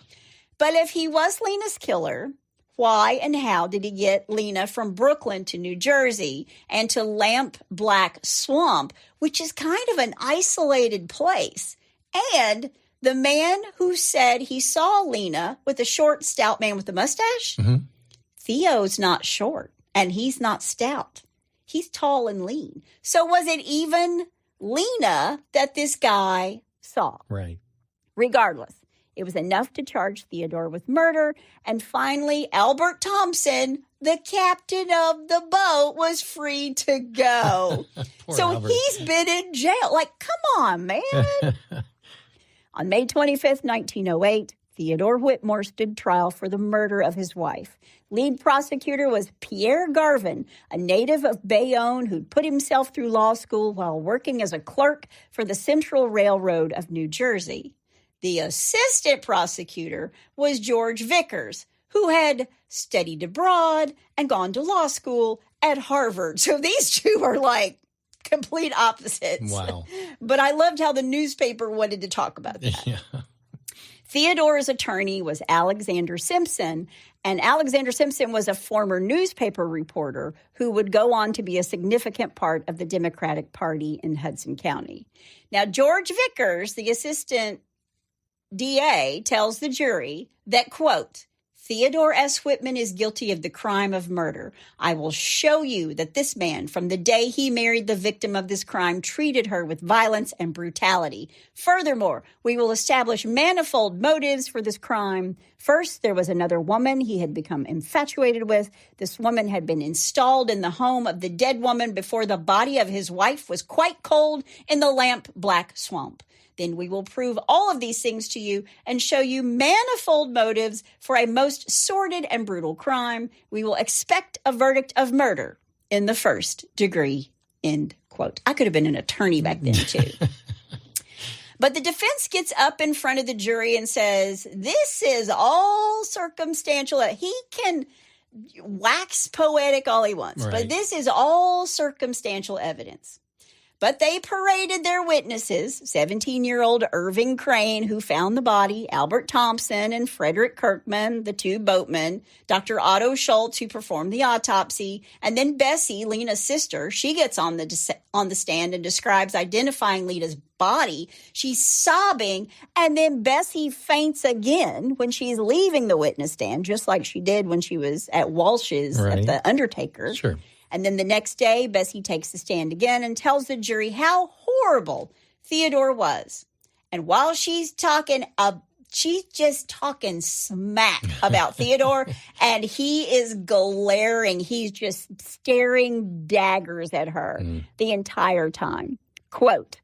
But if he was Lena's killer, why and how did he get Lena from Brooklyn to New Jersey and to Lampblack Swamp, which is kind of an isolated place? And the man who said he saw Lena with a short, stout man with a mustache, Theo's not short and he's not stout. He's tall and lean. So was it even Lena that this guy saw? Right. Regardless, it was enough to charge Theodore with murder. And finally, Albert Thompson, the captain of the boat, was free to go. So Albert. He's been in jail. Like, come on, man. On May 25th, 1908, Theodore Whitmore stood trial for the murder of his wife. Lead prosecutor was Pierre Garvin, a native of Bayonne who'd put himself through law school while working as a clerk for the Central Railroad of New Jersey. The assistant prosecutor was George Vickers, who had studied abroad and gone to law school at Harvard. So these two are like complete opposites. Wow. But I loved how the newspaper wanted to talk about that. Yeah. Theodore's attorney was Alexander Simpson, and Alexander Simpson was a former newspaper reporter who would go on to be a significant part of the Democratic Party in Hudson County. Now, George Vickers, the assistant DA, tells the jury that, quote, "Theodore S. Whitman is guilty of the crime of murder. I will show you that this man, from the day he married the victim of this crime, treated her with violence and brutality. Furthermore, we will establish manifold motives for this crime. First, there was another woman he had become infatuated with. This woman had been installed in the home of the dead woman before the body of his wife was quite cold in the Lampblack Swamp. Then we will prove all of these things to you and show you manifold motives for a most sordid and brutal crime. We will expect a verdict of murder in the first degree, end quote. I could have been an attorney back then, too. But the defense gets up in front of the jury and says, this is all circumstantial. He can wax poetic all he wants, but this is all circumstantial evidence. But they paraded their witnesses, 17-year-old Irving Crane, who found the body, Albert Thompson and Frederick Kirkman, the two boatmen, Dr. Otto Schultz, who performed the autopsy, and then Bessie, Lena's sister. She gets on the stand and describes identifying Lena's body. She's sobbing, and then Bessie faints again when she's leaving the witness stand, just like she did when she was at Walsh's at the Undertaker. Sure. And then the next day, Bessie takes the stand again and tells the jury how horrible Theodore was. And while she's just talking smack about Theodore, and he is glaring. He's just staring daggers at her the entire time. Quote,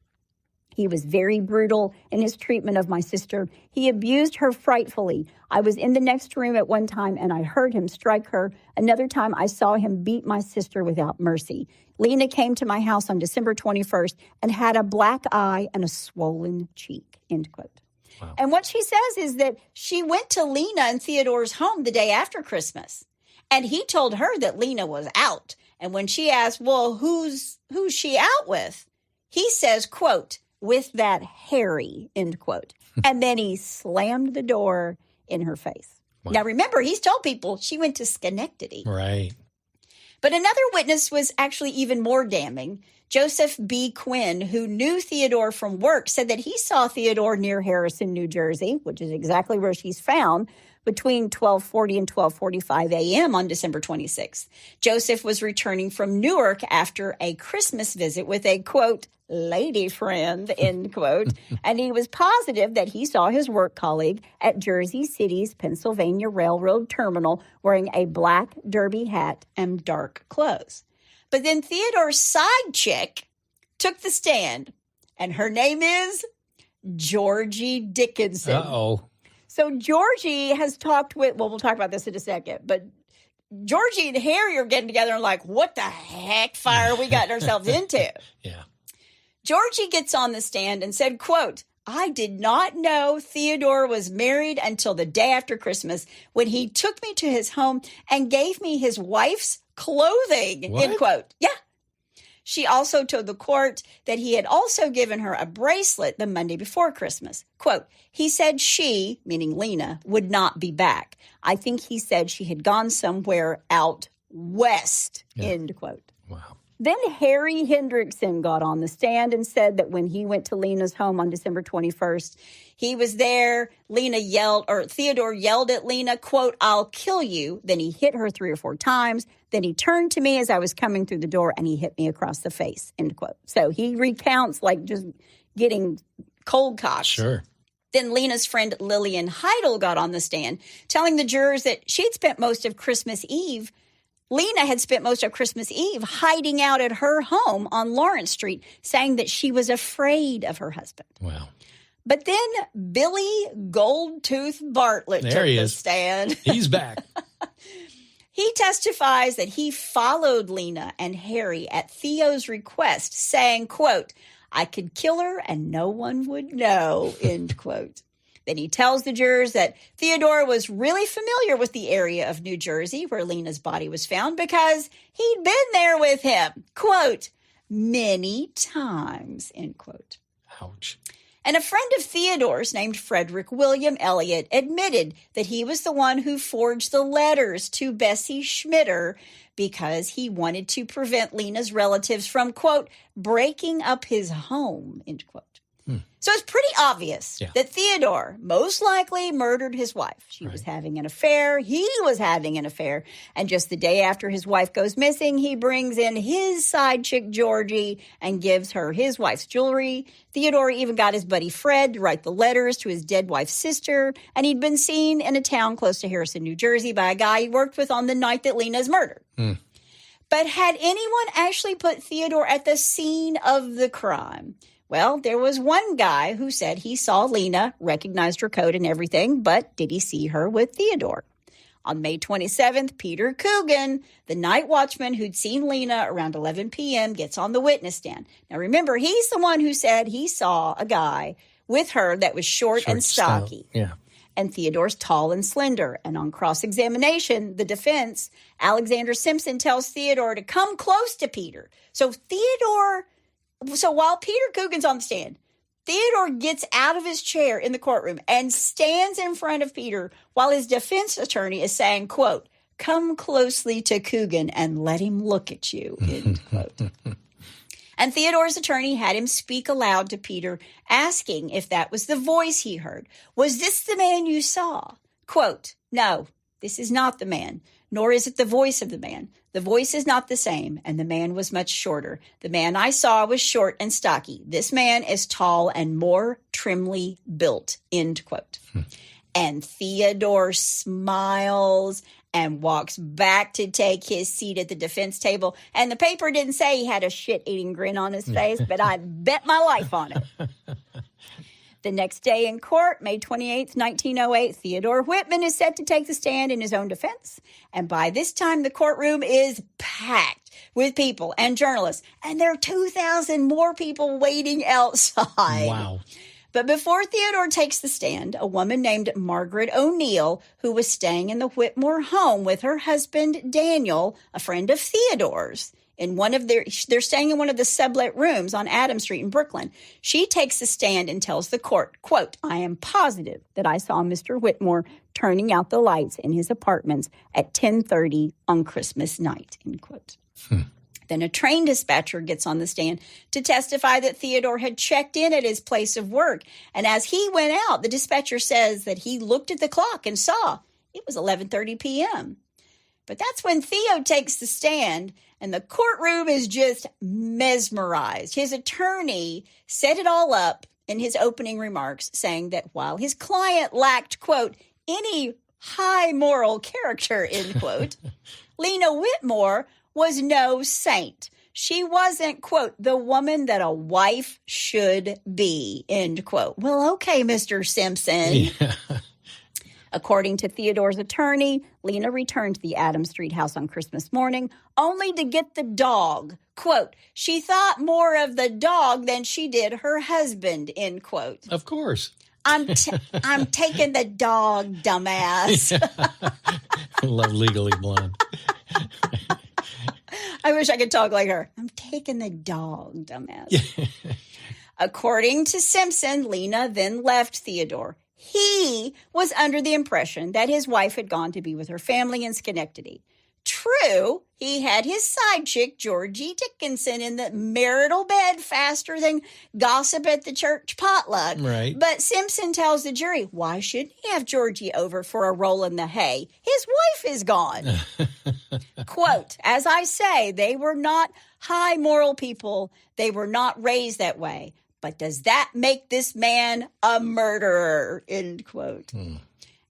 he was very brutal in his treatment of my sister. He abused her frightfully. I was in the next room at one time, and I heard him strike her. Another time, I saw him beat my sister without mercy. Lena came to my house on December 21st and had a black eye and a swollen cheek, end quote. Wow. And what she says is that she went to Lena and Theodore's home the day after Christmas, and he told her that Lena was out. And when she asked, well, who's she out with? He says, quote, with that Harry, end quote. And then he slammed the door in her face. Wow. Now, remember, he's told people she went to Schenectady. Right. But another witness was actually even more damning. Joseph B. Quinn, who knew Theodore from work, said that he saw Theodore near Harrison, New Jersey, which is exactly where she's found, between 12:40 and 12:45 a.m. on December 26th. Joseph was returning from Newark after a Christmas visit with a, quote, lady friend, end quote, and he was positive that he saw his work colleague at Jersey City's Pennsylvania Railroad Terminal wearing a black derby hat and dark clothes. But then Theodore's side chick took the stand, and her name is Georgie Dickinson. Uh-oh. So Georgie has talked with, well, we'll talk about this in a second, but Georgie and Harry are getting together and like, what the heck fire we gotten ourselves into? Yeah. Georgie gets on the stand and said, quote, I did not know Theodore was married until the day after Christmas when he took me to his home and gave me his wife's clothing, What? end quote. Yeah. She also told the court that he had also given her a bracelet the Monday before Christmas. Quote, he said she, meaning Lena, would not be back. I think he said she had gone somewhere out west, end quote. Wow. Then Harry Hendrickson got on the stand and said that when he went to Lena's home on December 21st, he was there. Theodore yelled at Lena, quote, I'll kill you. Then he hit her 3 or 4 times. Then he turned to me as I was coming through the door and he hit me across the face, end quote. So he recounts like just getting cold cocked. Sure. Then Lena's friend Lillian Heidel got on the stand, telling the jurors that she'd spent most of Christmas Eve Lena had spent most of Christmas Eve hiding out at her home on Lawrence Street, saying that she was afraid of her husband. Wow. But then Billy Goldtooth Bartlett took the stand. He's back. He testifies that he followed Lena and Harry at Theo's request, saying, quote, I could kill her and no one would know, end quote. Then he tells the jurors that Theodore was really familiar with the area of New Jersey where Lena's body was found because he'd been there with him, quote, many times, end quote. Ouch. And a friend of Theodore's named Frederick William Elliott admitted that he was the one who forged the letters to Bessie Schmitter because he wanted to prevent Lena's relatives from, quote, breaking up his home, end quote. So it's pretty obvious that Theodore most likely murdered his wife. She was having an affair. He was having an affair. And just the day after his wife goes missing, he brings in his side chick, Georgie, and gives her his wife's jewelry. Theodore even got his buddy Fred to write the letters to his dead wife's sister. And he'd been seen in a town close to Harrison, New Jersey by a guy he worked with on the night that Lena's murdered. But had anyone actually put Theodore at the scene of the crime? Well, there was one guy who said he saw Lena, recognized her coat and everything, but did he see her with Theodore? On May 27th, Peter Coogan, the night watchman who'd seen Lena around 11 p.m., gets on the witness stand. Now, remember, he's the one who said he saw a guy with her that was short and stocky. Yeah. And Theodore's tall and slender. And on cross-examination, the defense, Alexander Simpson tells Theodore to come close to Peter. So while Peter Coogan's on the stand, Theodore gets out of his chair in the courtroom and stands in front of Peter while his defense attorney is saying, quote, "Come closely to Coogan and let him look at you," end quote. And Theodore's attorney had him speak aloud to Peter, asking if that was the voice he heard. "Was this the man you saw?" Quote, "No, this is not the man, nor is it the voice of the man. The voice is not the same, and the man was much shorter. The man I saw was short and stocky. This man is tall and more trimly built," end quote. And Theodore smiles and walks back to take his seat at the defense table. And the paper didn't say he had a shit-eating grin on his face, but I'd bet my life on it. The next day in court, May 28th, 1908, Theodore Whitman is set to take the stand in his own defense. And by this time, the courtroom is packed with people and journalists. And there are 2,000 more people waiting outside. Wow. But before Theodore takes the stand, a woman named Margaret O'Neill, who was staying in the Whitmore home with her husband, Daniel, a friend of Theodore's, they're staying in one of the sublet rooms on Adams Street in Brooklyn. She takes the stand and tells the court, quote, "I am positive that I saw Mr. Whitmore turning out the lights in his apartments at 10:30 on Christmas night," end quote. Then a train dispatcher gets on the stand to testify that Theodore had checked in at his place of work. And as he went out, the dispatcher says that he looked at the clock and saw it was 11:30 p.m. But that's when Theo takes the stand, and the courtroom is just mesmerized. His attorney set it all up in his opening remarks, saying that while his client lacked, quote, "any high moral character," end quote, Lena Whitmore was no saint. She wasn't, quote, "the woman that a wife should be," end quote. Well, okay, Mr. Simpson. Yeah. According to Theodore's attorney, Lena returned to the Adams Street house on Christmas morning only to get the dog. Quote, "She thought more of the dog than she did her husband," end quote. Of course. I'm taking the dog, dumbass. I love Legally Blonde. I wish I could talk like her. I'm taking the dog, dumbass. According to Simpson, Lena then left Theodore. He was under the impression that his wife had gone to be with her family in Schenectady. True, he had his side chick, Georgie Dickinson, in the marital bed faster than gossip at the church potluck. Right. But Simpson tells the jury, why shouldn't he have Georgie over for a roll in the hay? His wife is gone. Quote, "As I say, they were not high moral people. They were not raised that way. But does that make this man a murderer?" End quote.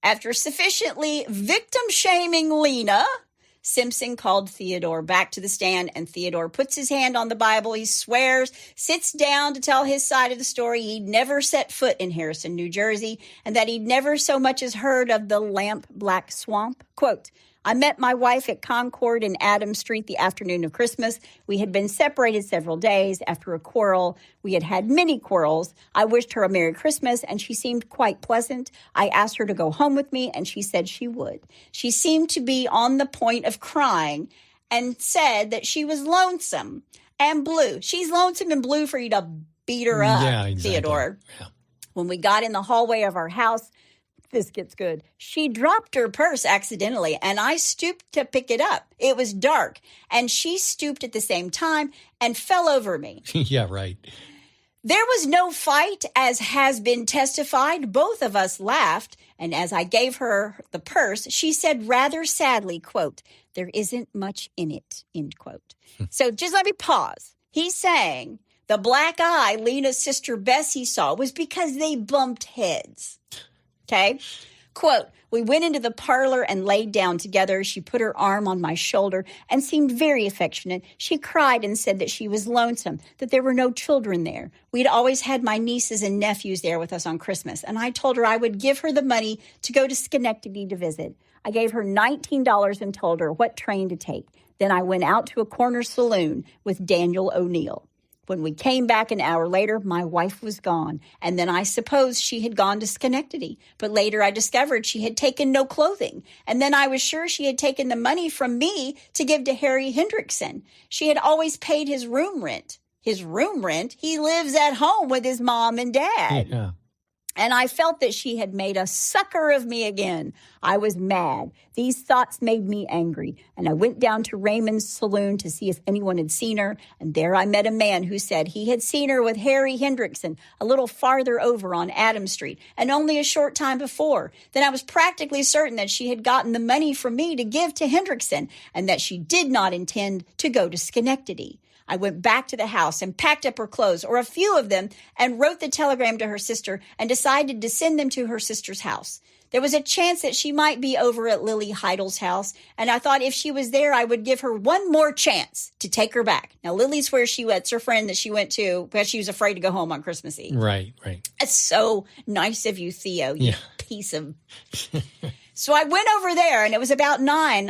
After sufficiently victim-shaming Lena, Simpson called Theodore back to the stand, and Theodore puts his hand on the Bible. He swears, sits down to tell his side of the story. He'd never set foot in Harrison, New Jersey, and that he'd never so much as heard of the Lampblack Swamp. Quote, "I met my wife at Concord in Adams Street the afternoon of Christmas. We had been separated several days after a quarrel. We had had many quarrels. I wished her a Merry Christmas, and she seemed quite pleasant. I asked her to go home with me, and she said she would. She seemed to be on the point of crying and said that she was lonesome and blue." She's lonesome and blue for you to beat her up, Yeah, exactly. Theodore. Yeah. "When we got in the hallway of our house," this gets good, "she dropped her purse accidentally, and I stooped to pick it up. It was dark, and she stooped at the same time and fell over me. Yeah, right. There was no fight, as has been testified. Both of us laughed, and as I gave her the purse, she said rather sadly, quote, 'There isn't much in it,' end quote." So just let me pause. He's saying the black eye Lena's sister Bessie saw was because they bumped heads. Okay? Quote, "We went into the parlor and laid down together. She put her arm on my shoulder and seemed very affectionate. She cried and said that she was lonesome, that there were no children there. We'd always had my nieces and nephews there with us on Christmas, and I told her I would give her the money to go to Schenectady to visit. I gave her $19 and told her what train to take. Then I went out to a corner saloon with Daniel O'Neill. When we came back an hour later, my wife was gone, and then I supposed she had gone to Schenectady. But later I discovered she had taken no clothing, and then I was sure she had taken the money from me to give to Harry Hendrickson. She had always paid his room rent. His room rent? He lives at home with his mom and dad. Yeah. And I felt that she had made a sucker of me again. I was mad. These thoughts made me angry. And I went down to Raymond's saloon to see if anyone had seen her. And there I met a man who said he had seen her with Harry Hendrickson a little farther over on Adams Street and only a short time before. Then I was practically certain that she had gotten the money from me to give to Hendrickson and that she did not intend to go to Schenectady. I went back to the house and packed up her clothes, or a few of them, and wrote the telegram to her sister and decided to send them to her sister's house. There was a chance that she might be over at Lily Heidel's house, and I thought if she was there, I would give her one more chance to take her back. Now, Lily's where she went. It's her friend that she went to because she was afraid to go home on Christmas Eve. Right. That's so nice of you, Theo, you piece of... So I went over there, and it was about 9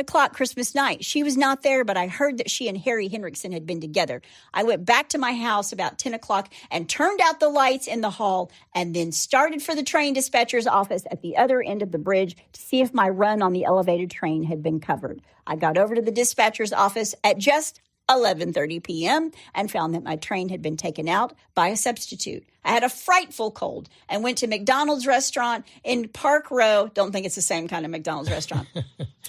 o'clock Christmas night. She was not there, but I heard that she and Harry Hendrickson had been together. I went back to my house about 10 o'clock and turned out the lights in the hall and then started for the train dispatcher's office at the other end of the bridge to see if my run on the elevated train had been covered. I got over to the dispatcher's office at just 11:30 p.m. and found that my train had been taken out by a substitute. I had a frightful cold and went to McDonald's restaurant in Park Row. Don't think it's the same kind of McDonald's restaurant.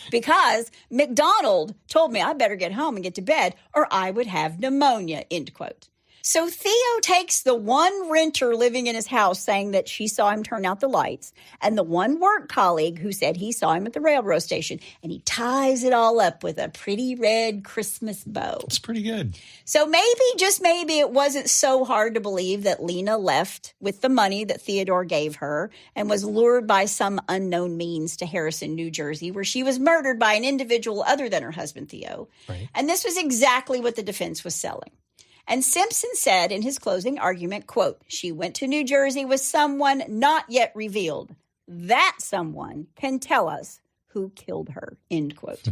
Because McDonald told me I better get home and get to bed or I would have pneumonia, end quote. So Theo takes the one renter living in his house saying that she saw him turn out the lights and the one work colleague who said he saw him at the railroad station, and he ties it all up with a pretty red Christmas bow. It's pretty good. So maybe, just maybe, it wasn't so hard to believe that Lena left with the money that Theodore gave her and was lured by some unknown means to Harrison, New Jersey, where she was murdered by an individual other than her husband, Theo. Right. And this was exactly what the defense was selling. And Simpson said in his closing argument, quote, she went to New Jersey with someone not yet revealed. That someone can tell us who killed her, end quote.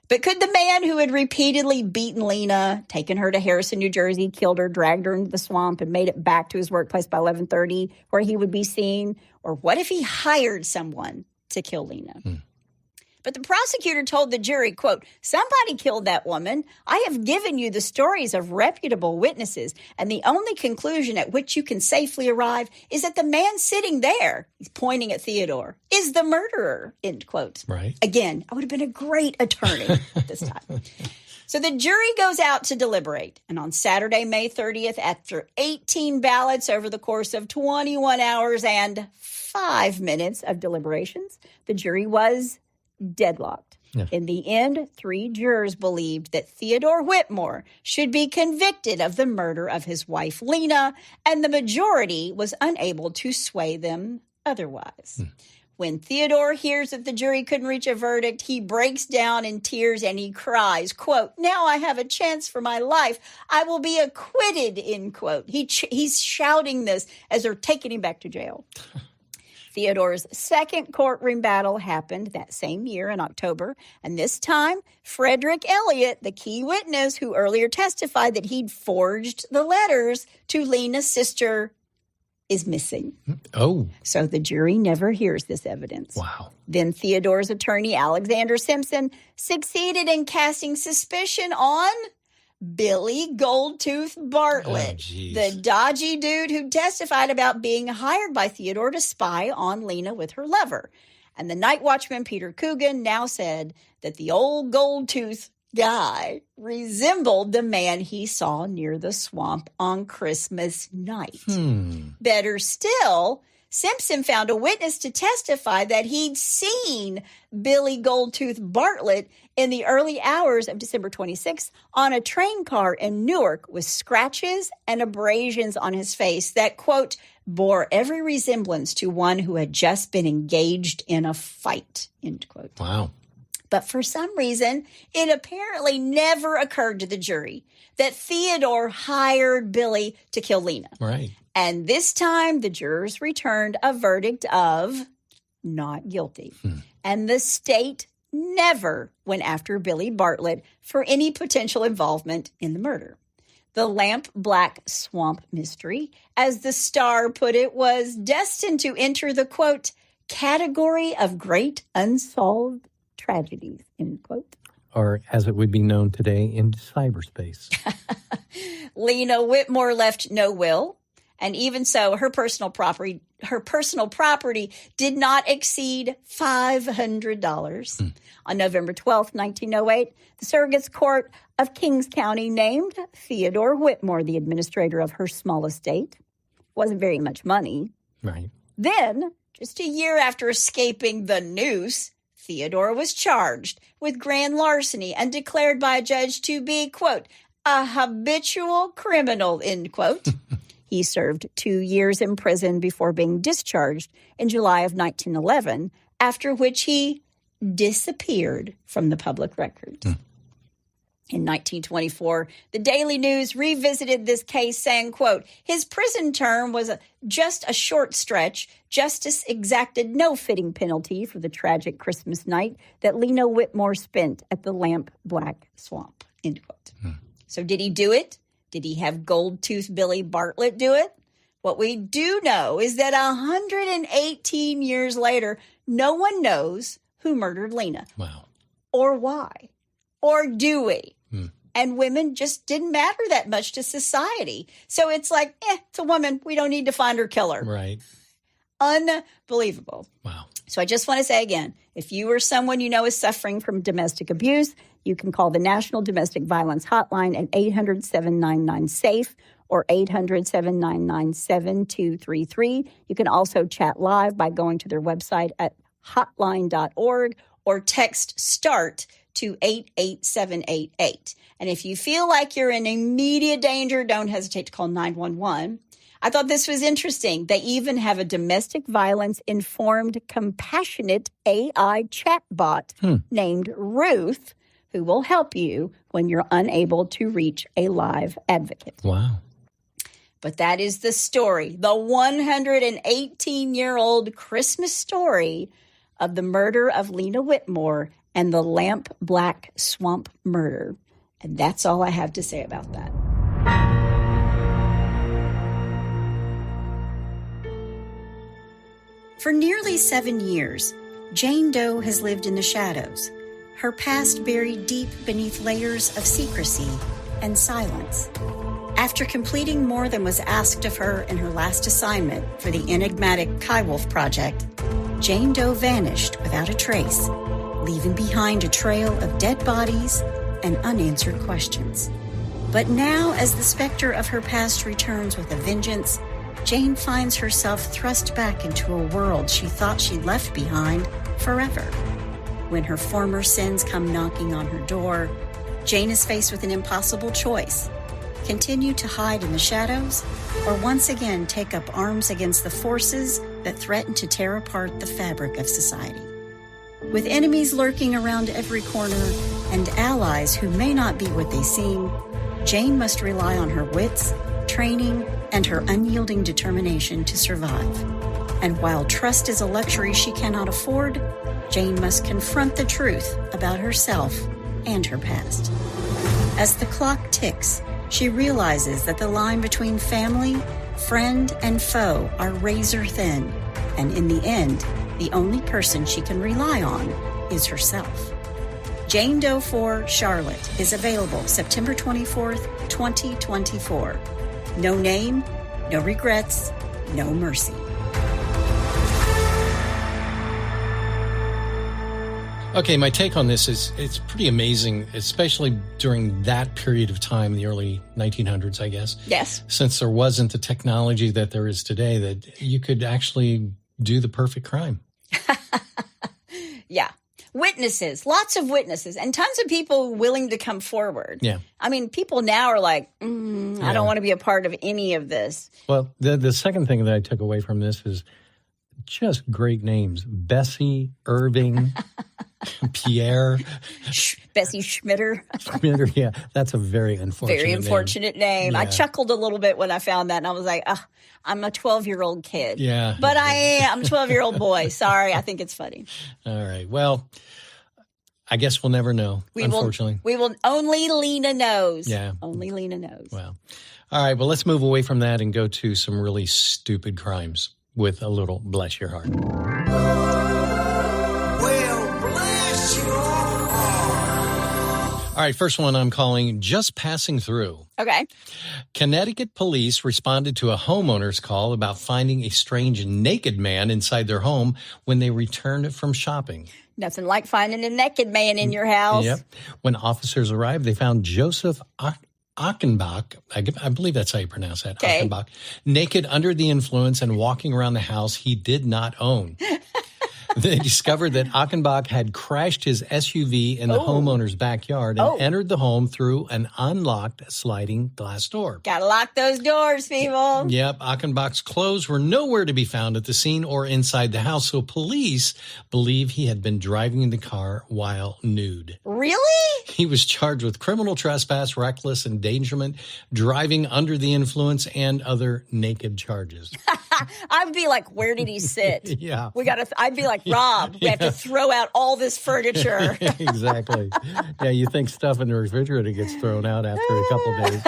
But could the man who had repeatedly beaten Lena, taken her to Harrison, New Jersey, killed her, dragged her into the swamp, and made it back to his workplace by 11:30 where he would be seen? Or what if he hired someone to kill Lena? But the prosecutor told the jury, quote, somebody killed that woman. I have given you the stories of reputable witnesses, and the only conclusion at which you can safely arrive is that the man sitting there, he's pointing at Theodore, is the murderer, end quote. Right. Again, I would have been a great attorney at this time. So the jury goes out to deliberate, and on Saturday, May 30th, after 18 ballots over the course of 21 hours and 5 minutes of deliberations, the jury was deadlocked. Yeah. In the end, 3 jurors believed that Theodore Whitmore should be convicted of the murder of his wife, Lena, and the majority was unable to sway them otherwise. When Theodore hears that the jury couldn't reach a verdict, he breaks down in tears and he cries, quote, now I have a chance for my life. I will be acquitted, end quote. He's shouting this as they're taking him back to jail. Theodore's second courtroom battle happened that same year in October, and this time, Frederick Elliott, the key witness who earlier testified that he'd forged the letters to Lena's sister, is missing. Oh. So the jury never hears this evidence. Wow. Then Theodore's attorney, Alexander Simpson, succeeded in casting suspicion on Billy Goldtooth Bartlett, the dodgy dude who testified about being hired by Theodore to spy on Lena with her lover. And the night watchman, Peter Coogan, now said that the old Goldtooth guy resembled the man he saw near the swamp on Christmas night. Better still, Simpson found a witness to testify that he'd seen Billy Goldtooth Bartlett in the early hours of December 26th on a train car in Newark with scratches and abrasions on his face that, quote, bore every resemblance to one who had just been engaged in a fight, end quote. Wow. But for some reason, it apparently never occurred to the jury that Theodore hired Billy to kill Lena. Right. And this time, the jurors returned a verdict of not guilty. and the state never went after Billy Bartlett for any potential involvement in the murder. The Lampblack Swamp mystery, as the Star put it, was destined to enter the, quote, category of great unsolved tragedies, end quote. Or as it would be known today, in cyberspace. Lena Whitmore left no will, and even so, her personal property did not exceed $500. On November 12th, 1908, the Surrogates Court of Kings County named Theodore Whitmore the administrator of her small estate. Wasn't very much money. Right. Then, just a year after escaping the noose, Theodore was charged with grand larceny and declared by a judge to be, quote, a habitual criminal, end quote. He served 2 years in prison before being discharged in July of 1911, after which he disappeared from the public record. In 1924, the Daily News revisited this case, saying, quote, his prison term was just a short stretch. Justice exacted no fitting penalty for the tragic Christmas night that Lena Whitmore spent at the Lampblack Swamp, end quote. So did he do it? Did he have gold-toothed Billy Bartlett do it? What we do know is that 118 years later, no one knows who murdered Lena. Wow. Or why. Or do we? And women just didn't matter that much to society. So it's like, it's a woman. We don't need to find her killer. Right. Unbelievable. Wow. So I just want to say again, if you or someone you know is suffering from domestic abuse, you can call the National Domestic Violence Hotline at 800-799-SAFE or 800-799-7233. You can also chat live by going to their website at hotline.org or text START to 88788. And if you feel like you're in immediate danger, don't hesitate to call 911. I thought this was interesting. They even have a domestic violence informed, compassionate AI chatbot named Ruth, who will help you when you're unable to reach a live advocate. Wow. But that is the story, the 118-year-old Christmas story of the murder of Lena Whitmore and the Lampblack Swamp murder. And that's all I have to say about that. For nearly 7 years, Jane Doe has lived in the shadows, her past buried deep beneath layers of secrecy and silence. After completing more than was asked of her in her last assignment for the enigmatic Kywolf project, Jane Doe vanished without a trace, leaving behind a trail of dead bodies and unanswered questions. But now, as the specter of her past returns with a vengeance, Jane finds herself thrust back into a world she thought she'd left behind forever. When her former sins come knocking on her door, Jane is faced with an impossible choice: continue to hide in the shadows, or once again take up arms against the forces that threaten to tear apart the fabric of society. With enemies lurking around every corner and allies who may not be what they seem, Jane must rely on her wits, training, and her unyielding determination to survive. And while trust is a luxury she cannot afford, Jane must confront the truth about herself and her past. As the clock ticks, she realizes that the line between family, friend, and foe are razor thin, and in the end, the only person she can rely on is herself. Jane Doe 4 Charlotte is available September 24th, 2024. No name, no regrets, no mercy. Okay, my take on this is it's pretty amazing, especially during that period of time, the early 1900s, I guess. Yes. Since there wasn't the technology that there is today, that you could actually do the perfect crime. Yeah. Witnesses, lots of witnesses, and tons of people willing to come forward. Yeah. I mean, people now are like, I don't want to be a part of any of this. Well, the second thing that I took away from this is just great names. Bessie, Irving, Pierre. Bessie Schmitter. Schmitter, yeah. That's a very unfortunate name. Yeah. I chuckled a little bit when I found that, and I was like, I'm a 12-year-old kid. Yeah. But I'm a 12-year-old boy. Sorry, I think it's funny. All right. Well, I guess we'll never know, unfortunately. We will. Only Lena knows. Yeah. Only Lena knows. Well, all right. Well, let's move away from that and go to some really stupid crimes with a little bless your heart. Well, bless your heart. All right. First one I'm calling Just Passing Through. Okay. Connecticut police responded to a homeowner's call about finding a strange naked man inside their home when they returned from shopping. Nothing like finding a naked man in your house. Yep. When officers arrived, they found Joseph Achenbach, I believe that's how you pronounce that, okay. Achenbach, naked under the influence and walking around the house he did not own. They discovered that Achenbach had crashed his SUV in the homeowner's backyard and entered the home through an unlocked sliding glass door. Gotta lock those doors, people. Yep, Achenbach's clothes were nowhere to be found at the scene or inside the house, so police believe he had been driving in the car while nude. Really? He was charged with criminal trespass, reckless endangerment, driving under the influence, and other naked charges. I'd be like, where did he sit? Yeah. I'd be like, Rob, we have to throw out all this furniture. Exactly. Yeah, you think stuff in the refrigerator gets thrown out after a couple of days.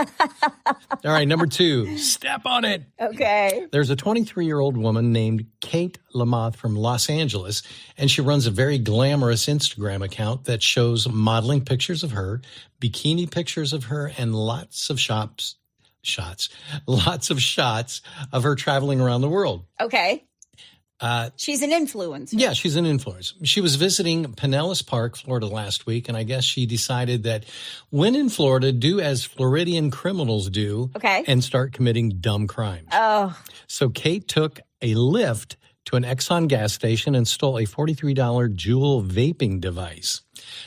All right, number 2, step on it. Okay. There's a 23-year-old woman named Kate Lamoth from Los Angeles, and she runs a very glamorous Instagram account that shows modeling pictures of her, bikini pictures of her, and lots of shots of her traveling around the world. Okay. She's an influencer. Yeah, she's an influencer. She was visiting Pinellas Park, Florida last week, and I guess she decided that when in Florida, do as Floridian criminals do and start committing dumb crimes. Oh. So Kate took a Lyft to an Exxon gas station and stole a $43 Juul vaping device.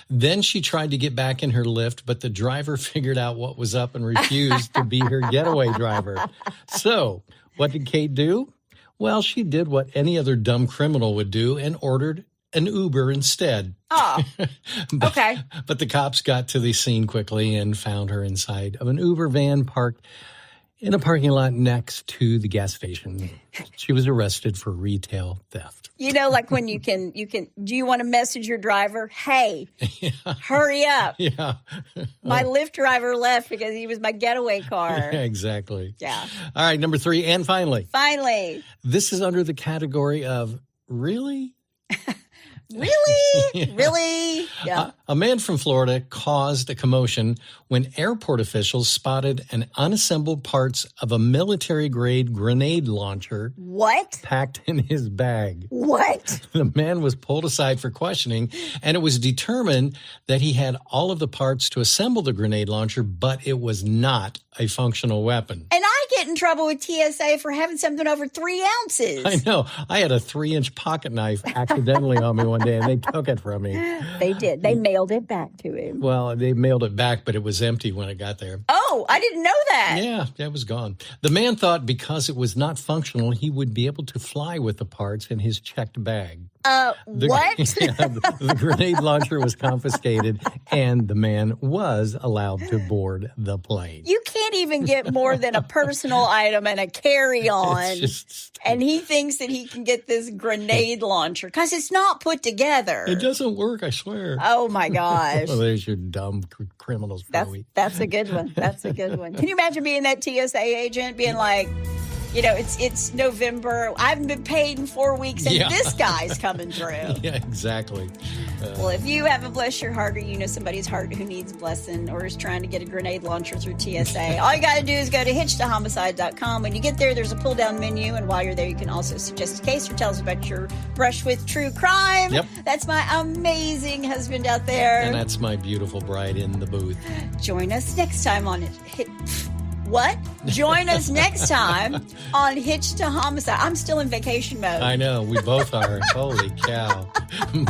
Then she tried to get back in her Lyft, but the driver figured out what was up and refused to be her getaway driver. So what did Kate do? Well, she did what any other dumb criminal would do and ordered an Uber instead. Oh, okay. But the cops got to the scene quickly and found her inside of an Uber van parked in a parking lot next to the gas station. She was arrested for retail theft. You know, like when you can, do you want to message your driver? Hey, hurry up. Yeah. My Lyft driver left because he was my getaway car. Yeah, exactly. Yeah. All right, number 3, and finally. This is under the category of really? Really? Yeah. Really? Yeah. A man from Florida caused a commotion when airport officials spotted an unassembled parts of a military-grade grenade launcher. What? Packed in his bag. What? The man was pulled aside for questioning, and it was determined that he had all of the parts to assemble the grenade launcher, but it was not a functional weapon. And I get in trouble with TSA for having something over 3 ounces. I know. I had a 3-inch pocket knife accidentally on me one day, and they took it from me. They did. They mailed it back to him. Well, they mailed it back, but it was empty when it got there. Oh, I didn't know that. Yeah, it was gone. The man thought because it was not functional, he would be able to fly with the parts in his checked bag. What? The grenade launcher was confiscated, and the man was allowed to board the plane. You can't even get more than a personal item and a carry-on. And he thinks that he can get this grenade launcher because it's not put together. It doesn't work, I swear. Oh, my gosh. Well, there's your dumb criminals for a week. That's a good one. That's a good one. Can you imagine being that TSA agent, being like, you know, it's November. I haven't been paid in 4 weeks, and this guy's coming through. Yeah, exactly. Well, if you have a bless your heart, or you know somebody's heart who needs blessing or is trying to get a grenade launcher through TSA, all you got to do is go to hitchedtohomicide.com. When you get there, there's a pull-down menu, and while you're there, you can also suggest a case or tell us about your brush with true crime. Yep. That's my amazing husband out there. And that's my beautiful bride in the booth. Join us next time on What? Join us next time on Hitched to Homicide. I'm still in vacation mode. I know. We both are. Holy cow.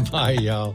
Bye, y'all.